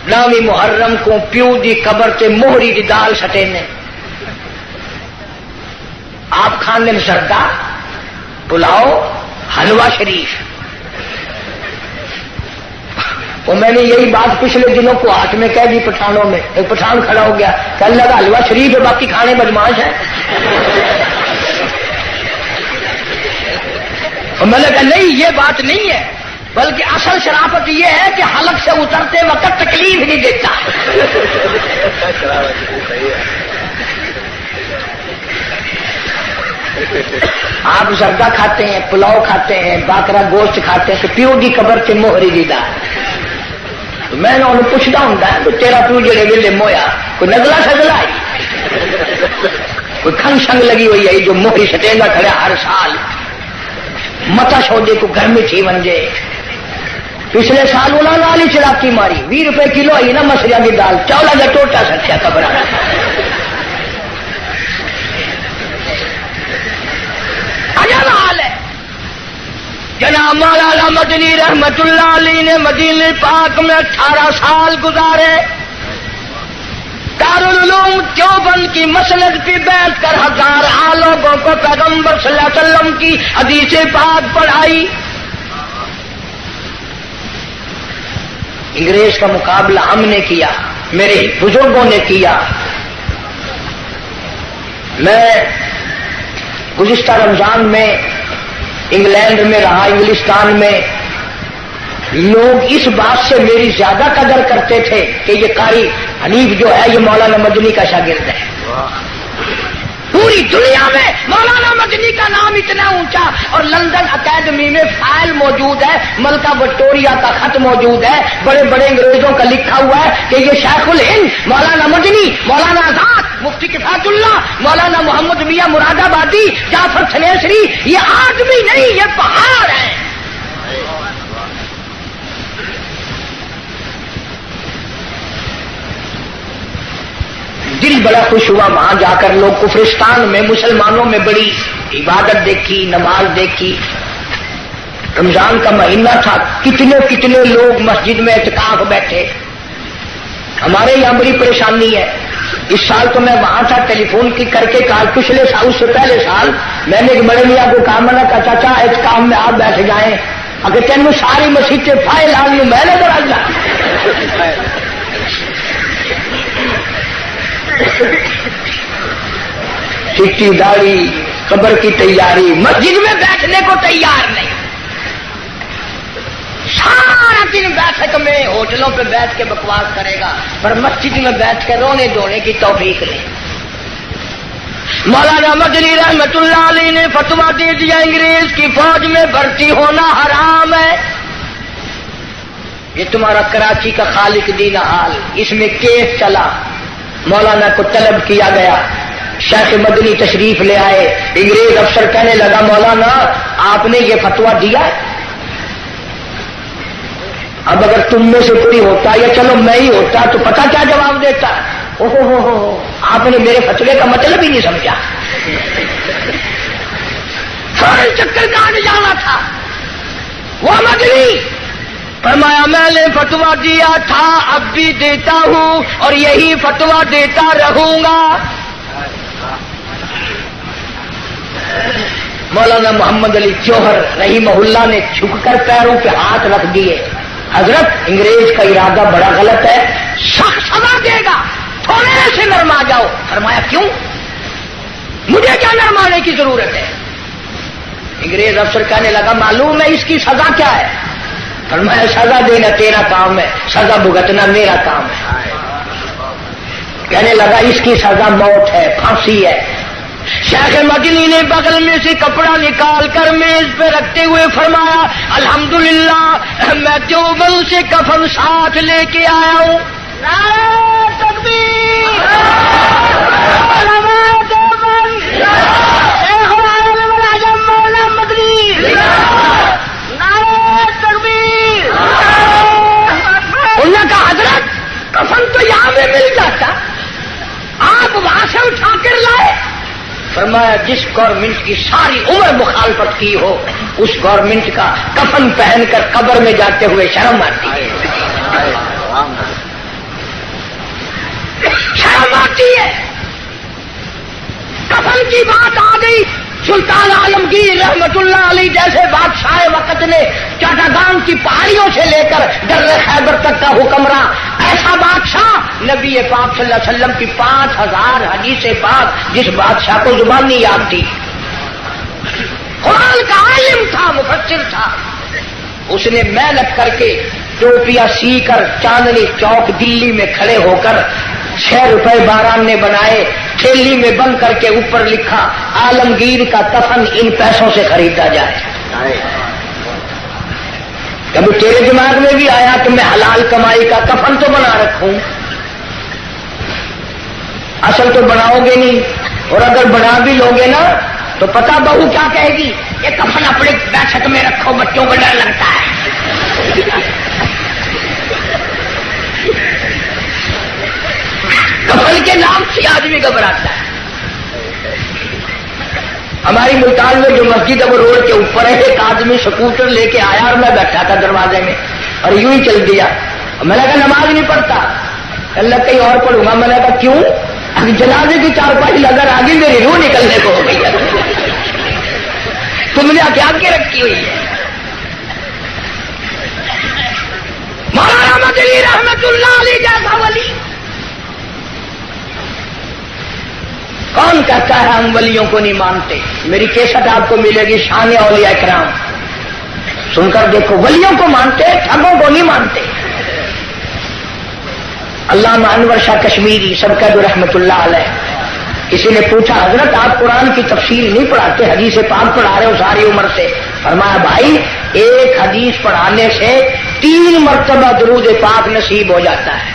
Speaker 1: نامی محرم کو پیو دی قبر تے موہری دی دال سٹے نے، آپ کھانے میں سردا پلاؤ حلوہ شریف۔ اور میں نے یہی بات پچھلے دنوں کو ہاتھ میں کہہ دی پٹھانوں میں، ایک پٹھان کھڑا ہو گیا کہ اللہ کا حلوہ شریف ہے، باقی کھانے بدماش ہے۔ اور میں نے کہا نہیں، یہ بات نہیں ہے، بلکہ اصل شرافت یہ ہے کہ حلق سے اترتے وقت تکلیف نہیں دیتا۔ آپ زردہ کھاتے ہیں، پلاؤ کھاتے ہیں، باکرا گوشت کھاتے ہیں، تو پیو کی قبر سے موہری دی دال۔ میں نے انہوں پوچھتا ہوں تو تیرا پیو جڑے ویلے مویا کوئی نزلہ شزلہ آئی، کوئی کھنگ شنگ لگی ہوئی ہے جو موہری سٹینگا کھڑا ہر سال متا سودے کو گھر میں تھی ونجے۔ پچھلے سال انہوں نے والی چڑاکی ماری، 20 روپے کلو آئی نا مسریاں کی دال، چولا کا ٹوٹا سکیا قبر۔ عجب حال ہے۔ جناب مولانا مدنی رحمت اللہ علیہ نے مدینے پاک میں 18 سال گزارے، دارالعلوم دیوبند کی مسند پہ بیٹھ کر ہزاروں لوگوں کو پیغمبر صلی اللہ علیہ وسلم کی حدیث پاک پڑھائی. انگریز کا مقابلہ ہم نے کیا، میرے بزرگوں نے کیا. میں گزشتہ رمضان میں انگلینڈ میں رہا، انگلستان میں. لوگ اس بات سے میری زیادہ قدر کرتے تھے کہ یہ قاری حنیف جو ہے یہ مولانا مدنی کا شاگرد ہے. پوری دنیا میں مولانا مدنی کا نام اتنا اونچا، اور لندن اکیڈمی میں فائل موجود ہے، ملکہ وکٹوریہ کا خط موجود ہے، بڑے بڑے انگریزوں کا لکھا ہوا ہے کہ یہ شیخ الہند مولانا مدنی، مولانا آزاد، مفتی کفایت اللہ، مولانا محمد میاں مراد آبادی، جعفر سنیسری، یہ آدمی نہیں، یہ پہاڑ ہے. دل بڑا خوش ہوا وہاں جا کر. لوگ کفرستان میں مسلمانوں میں بڑی عبادت دیکھی، نماز دیکھی. رمضان کا مہینہ تھا، کتنے کتنے لوگ مسجد میں اعتکاف بیٹھے. ہمارے یہاں بڑی پریشانی ہے. اس سال تو میں وہاں تھا، ٹیلی فون کی کر کے کہا، پچھلے سال اس سے پہلے سال میں نے ایک بڑے میاں کو کہا، میں نے کہا چاچا اعتکاف میں آپ بیٹھ جائیں. اگر تینوں ساری مسیح فائل آ گئی میں نے کرا جا. چٹی داڑھی، قبر کی تیاری، مسجد میں بیٹھنے کو تیار نہیں. سارا دن بیٹھک میں ہوٹلوں پہ بیٹھ کے بکواس کرے گا، پر مسجد میں بیٹھ کے رونے دھونے کی توفیق نہیں. مولانا مدنی رحمت اللہ علیہ نے فتویٰ دے دیا انگریز کی فوج میں بھرتی ہونا حرام ہے. یہ تمہارا کراچی کا خالق دین حال، اس میں کیس چلا. مولانا کو طلب کیا گیا، شیخ مدنی تشریف لے آئے. انگریز افسر کہنے لگا، مولانا آپ نے یہ فتویٰ دیا ہے؟ اب اگر تم میں سے کوئی ہوتا یا چلو میں ہی ہوتا تو پتہ کیا جواب دیتا. اوہو آپ نے میرے فتوے کا مطلب ہی نہیں سمجھا. فوراً چکر کاٹ جانا تھا. وہ مدنی فرمایا میں نے فتویٰ دیا تھا، اب بھی دیتا ہوں اور یہی فتویٰ دیتا رہوں گا. مولانا محمد علی جوہر رحمہ اللہ نے جھک کر پیروں پہ ہاتھ رکھ دیے. حضرت انگریز کا ارادہ بڑا غلط ہے، سخت سزا دے گا، تھوڑے سے نرما جاؤ. فرمایا کیوں؟ مجھے کیا نرمانے کی ضرورت ہے؟ انگریز افسر کہنے لگا، معلوم ہے اس کی سزا کیا ہے؟ فرمایا سزا دینا تیرا کام ہے، سزا بھگتنا میرا کام ہے. کہنے لگا اس کی سزا موت ہے، پھانسی ہے. شیخ مدنی نے بغل میں سے کپڑا نکال کر میز پہ رکھتے ہوئے فرمایا، الحمدللہ میں دیوبند سے کفن ساتھ لے کے آیا ہوں. نعرہ تکبیر، علماء دیوبند، شیخ العالم العظم مولانا مدنی، نعرہ تکبیر. انہوں نے کہا حضرت کفن تو یہاں پہ مل جاتا، آپ وہاں سے اٹھا کر لائے. فرمایا جس گورنمنٹ کی ساری عمر مخالفت کی ہو اس گورنمنٹ کا کفن پہن کر قبر میں جاتے ہوئے شرم آتی ہے. شرم آتی ہے. کفن کی بات آ گئی. سلطان عالمگیر رحمت اللہ علیہ جیسے بادشاہ وقت نے چاٹاگان کی پہاڑیوں سے لے کر در خیبر تک کا حکمراں، ایسا بادشاہ نبی پاک صلی اللہ علیہ وسلم کی 5000 حدیث پاک جس بادشاہ کو زبان نہیں یاد تھی، قرآن کا عالم تھا، مفسر تھا. اس نے محنت کر کے ٹوپیاں سی کر چاندنی چوک دلی میں کھڑے ہو کر 6 روپے باران نے بنائے، تھیلی میں بند کر کے اوپر لکھا عالمگیر کا کفن ان پیسوں سے خریدا جائے. کبھی تیرے دماغ میں بھی آیا کہ میں حلال کمائی کا کفن تو بنا رکھوں؟ اصل تو بناؤ گے نہیں، اور اگر بنا بھی لوگے نا تو پتہ بہو کیا کہے گی، یہ کفن اپنے بیٹھک میں رکھو، بچوں کو ڈر لگتا ہے. کفن کے نام سے آدمی گھبراتا ہے. ہماری ملتان میں جو مسجد ہے وہ روڈ کے اوپر ہے. ایک آدمی سکوٹر لے کے آیا اور میں بیٹھا تھا دروازے میں اور یوں ہی چل دیا. میں نے کہا نماز نہیں پڑھتا. اللہ کہیں اور پڑھوں گا. میں نے کہا کیوں؟ جنازے کی چارپائی لگا آگے میری روح نکلنے کو ہو گئی ہے. تم نے کیا کے رکھی ہوئی ہے؟ مولانا مدنی رحمت اللہ علیہ جیسا ولی کون کہتا ہے ہم ولیوں کو نہیں مانتے؟ میری کیسٹ آپ کو ملے گی شان اولیاء کرام، سن کر دیکھو. ولیوں کو مانتے، ٹھگوں کو نہیں مانتے. علامہ انور شاہ کشمیری سب کا جو رحمت اللہ علیہ، کسی نے پوچھا حضرت آپ قرآن کی تفسیر نہیں پڑھاتے، حدیث پاک پڑھا رہے ہو ساری عمر سے؟ فرمایا بھائی ایک حدیث پڑھانے سے 3 مرتبہ درود پاک نصیب ہو جاتا ہے.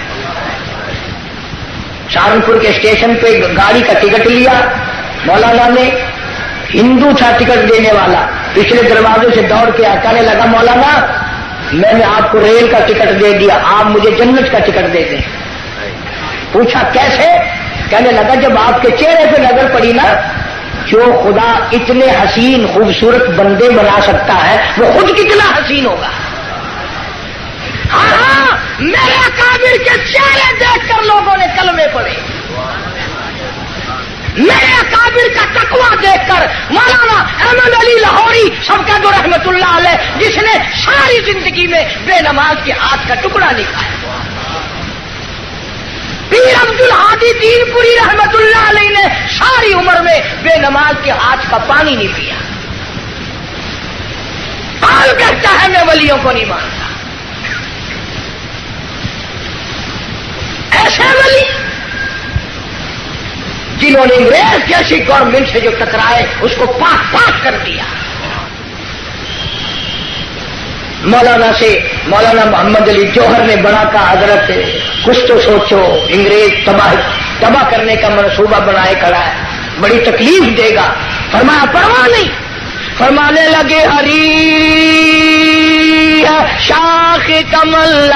Speaker 1: سہارنپور کے اسٹیشن پہ گاڑی کا ٹکٹ لیا مولانا نے، ہندو تھا ٹکٹ دینے والا، پچھلے دروازے سے دوڑ کے کہنے لگا مولانا میں نے آپ کو ریل کا ٹکٹ دے دیا، آپ مجھے جنت کا ٹکٹ دے دیں. پوچھا کیسے؟ کہنے لگا جب آپ کے چہرے پہ نظر پڑی نا، جو خدا اتنے حسین خوبصورت بندے بنا سکتا ہے وہ خود کتنا حسین ہوگا. ہاں میرے اکابر کے چہرے دیکھ کر لوگوں نے کلمے پڑھے، میرے اکابر کا تقویٰ دیکھ کر. مولانا احمد علی لاہوری سب کا جو رحمت اللہ علیہ، جس نے ساری زندگی میں بے نماز کے ہاتھ کا ٹکڑا نہیں کھایا. پیر عبد الحادی دین پوری رحمت اللہ علیہ نے ساری عمر میں بے نماز کے ہاتھ کا پانی نہیں پیا. کون کہتا ہے میں ولیوں کو نہیں مانتا؟ ایسے ولی جنہوں نے انگریز جیسی گورنمنٹ سے جو ٹکرائے اس کو پاک پاک کر دیا. مولانا سے مولانا محمد علی جوہر نے بڑا کہا حضرت کچھ تو سوچو، انگریز تباہ کرنے کا منصوبہ بنائے کھڑا ہے، بڑی تکلیف دے گا. فرمایا پرواہ نہیں. فرمانے لگے ہری شاخ کمل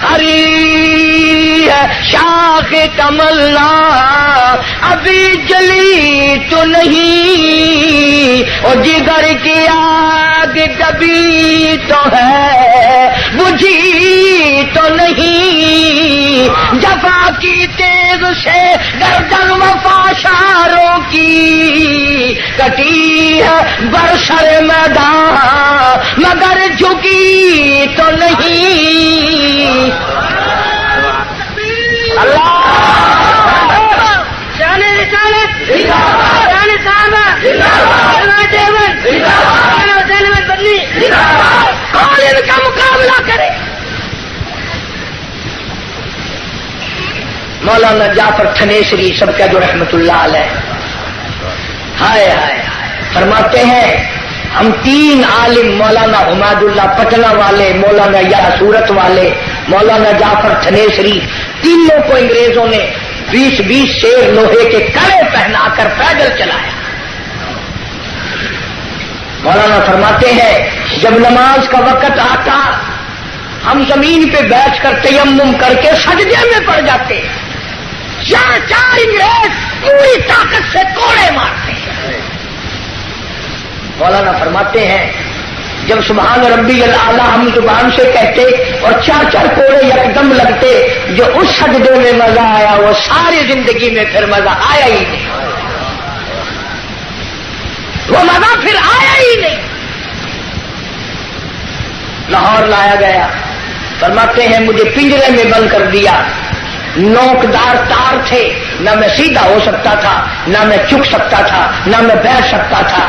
Speaker 1: ہری شاخ کمل ابھی جلی تو نہیں، اور جگر کی آگ کبھی تو ہے بجھی تو نہیں. جفا کی تیز سے گردن وفاشاروں کی کٹی ہے برسر میدان مگر جھکی تو نہیں. اللہ شانے رسالت شانے صحابہ بدلی کون ان کا مقابلہ کرے؟ مولانا جعفر تھنیسری سب کا جو رحمت اللہ علیہ، ہائے ہائے فرماتے ہیں ہم 3 عالم مولانا حماد اللہ پٹنہ والے، مولانا یا سورت والے، مولانا جعفر تھنیسری، تینوں کو انگریزوں نے 20 شیر لوہے کے کڑے پہنا کر پیدل چلایا. مولانا فرماتے ہیں جب نماز کا وقت آتا ہم زمین پہ بیٹھ کر تیمم کر کے سجدے میں پڑ جاتے. 4 انگریز پوری طاقت سے کوڑے مارتے. مولانا فرماتے ہیں جب سبحان ربی الاعلیٰ ہم زبان سے کہتے اور 4 کوڑے یکدم لگتے، جو اس سجدے میں مزہ آیا وہ ساری زندگی میں پھر مزہ آیا ہی نہیں. وہ مزہ پھر آیا ہی نہیں. لاہور لایا گیا. فرماتے ہیں مجھے پنجرے میں بند کر دیا. نوکدار تار تھے، نہ میں سیدھا ہو سکتا تھا، نہ میں چک سکتا تھا، نہ میں بیٹھ سکتا تھا.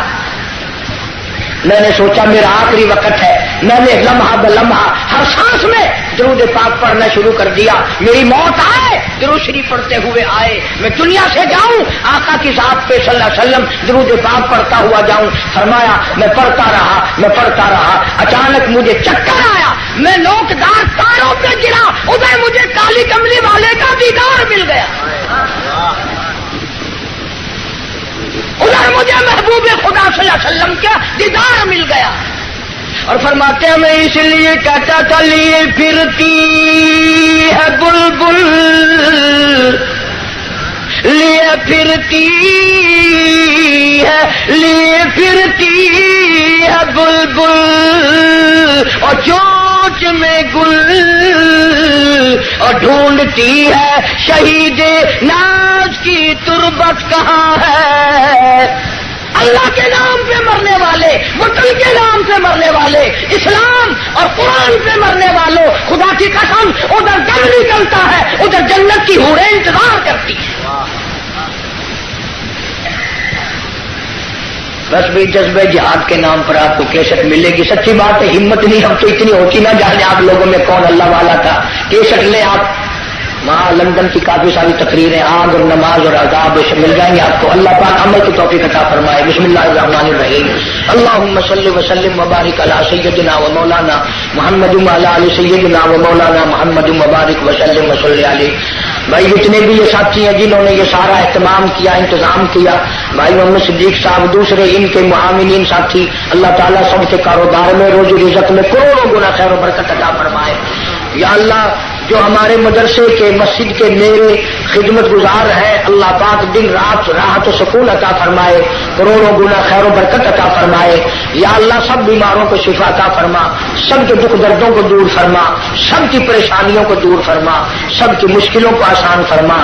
Speaker 1: میں نے سوچا میرا آخری وقت ہے. میں نے لمحہ بلمحہ ہر سانس میں درود پاک پڑھنا شروع کر دیا. میری موت آئے درود شریف پڑھتے ہوئے آئے، میں دنیا سے جاؤں آقا کی ذات پہ صلی اللہ علیہ وسلم درود پاک پڑھتا ہوا جاؤں. فرمایا میں پڑھتا رہا. اچانک مجھے چکر آیا، میں نوکدار تاروں پہ گرا. ادھر مجھے کالی کملی والے کا دیدار مل گیا، ادھر مجھے محبوب خدا صلی اللہ علیہ وسلم کا دیدار مل گیا. اور فرماتے ہیں میں اس لیے کہتا تھا لیے پھرتی ہے بلبل، لیے پھرتی ہے بلبل، اور چوچ میں گل اور ڈھونڈتی ہے شہید ناز کی تربت کہاں ہے. اللہ کے نام پہ مرنے والے، وطن کے نام پہ مرنے والے، اسلام اور قرآن پہ مرنے والوں، خدا کی قسم ادھر دم نکلتا ہے، ادھر جنت کی حوریں انتظار کرتی ہیں. بس بھی جذبہ جہاد کے نام پر آپ کو کیسٹ ملے گی. سچی بات ہے، ہمت نہیں ہم تو اتنی ہوتی نہ جانے آپ لوگوں میں کون اللہ والا تھا. کیسٹ لیں آپ، وہاں لندن کی کافی ساری تقریریں آگ اور نماز اور عذاب مل جائیں گے آپ کو. اللہ پاک عمل کی توفیق عطا فرمائے. بسم اللہ الرحمن الرحیم. اللہم صلی وسلم وبارک علی سیدنا و مولانا محمد وعلی آل سیدنا و مولانا محمد وبارک وسلم وصلی علیہ. بھائی جتنے بھی یہ ساتھی ہیں جنہوں نے یہ سارا اہتمام کیا، انتظام کیا، بھائی محمد صدیق صاحب، دوسرے ان کے معاونین ساتھی، اللہ تعالیٰ سب کے کاروبار میں، روزی رزق میں کروڑوں گنا خیر و برکت عطا فرمائے. یا اللہ جو ہمارے مدرسے کے مسجد کے میرے خدمت گزار ہیں، اللہ پاک دن رات راحت و سکون عطا فرمائے، کروڑوں گنا خیر و برکت عطا فرمائے. یا اللہ سب بیماروں کو شفا عطا فرما، سب کے دکھ دردوں کو دور فرما، سب کی پریشانیوں کو دور فرما، سب کی مشکلوں کو آسان فرما.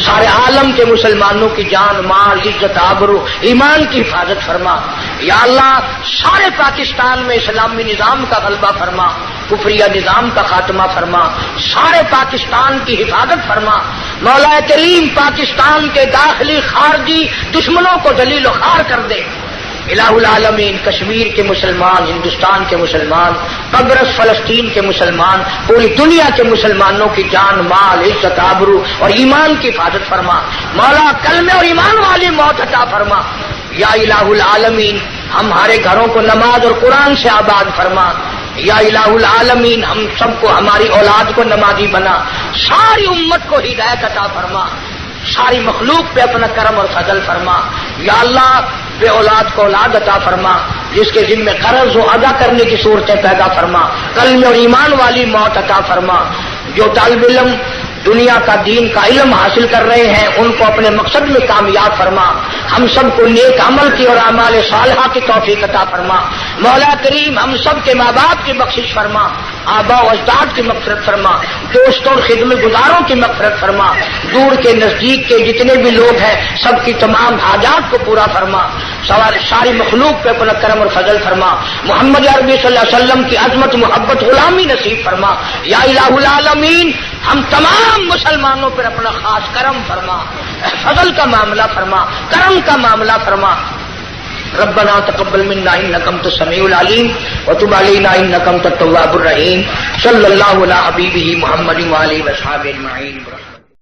Speaker 1: سارے عالم کے مسلمانوں کی جان، مال، عزت، آبرو، ایمان کی حفاظت فرما. یا اللہ سارے پاکستان میں اسلامی نظام کا غلبہ فرما، کفریہ نظام کا خاتمہ فرما، سارے پاکستان کی حفاظت فرما. مولا کریم پاکستان کے داخلی خارجی دشمنوں کو ذلیل و خوار کر دے. الہ العالمین کشمیر کے مسلمان، ہندوستان کے مسلمان، قبرص فلسطین کے مسلمان، پوری دنیا کے مسلمانوں کی جان، مال، عزت، آبرو اور ایمان کی حفاظت فرما. مولا کلمے اور ایمان والی موت عطا فرما. یا الہ العالمین ہمارے گھروں کو نماز اور قرآن سے آباد فرما. یا الہ العالمین ہم سب کو، ہماری اولاد کو نمازی بنا. ساری امت کو ہدایت عطا فرما. ساری مخلوق پہ اپنا کرم اور فضل فرما. یا اللہ بے اولاد کو اولاد عطا فرما، جس کے ذمہ قرض و ادا کرنے کی صورتیں پیدا فرما. کلمے اور ایمان والی موت عطا فرما. جو طالب علم دنیا کا دین کا علم حاصل کر رہے ہیں ان کو اپنے مقصد میں کامیاب فرما. ہم سب کو نیک عمل کی اور اعمال صالحہ کی توفیق عطا فرما. مولا کریم ہم سب کے ماں باپ کی بخشش فرما، آبا و اجداد کی مغفرت فرما، دوستوں اور خدمت گزاروں کی مغفرت فرما. دور کے نزدیک کے جتنے بھی لوگ ہیں سب کی تمام حاجات کو پورا فرما. ساری مخلوق پہ اپنا کرم اور فضل فرما. محمد عربی صلی اللہ علیہ وسلم کی عظمت، محبت، غلامی نصیب فرما. یا الہ العالمین ہم تمام مسلمانوں پر اپنا خاص کرم فرما، فضل کا معاملہ فرما، کرم کا معاملہ فرما. ربنا تقبل منا انك انت السميع العليم وتب علينا انك انت التواب الرحيم. صلی اللہ علی حبیبہ محمد وآلہ وصحبہ اجمعین.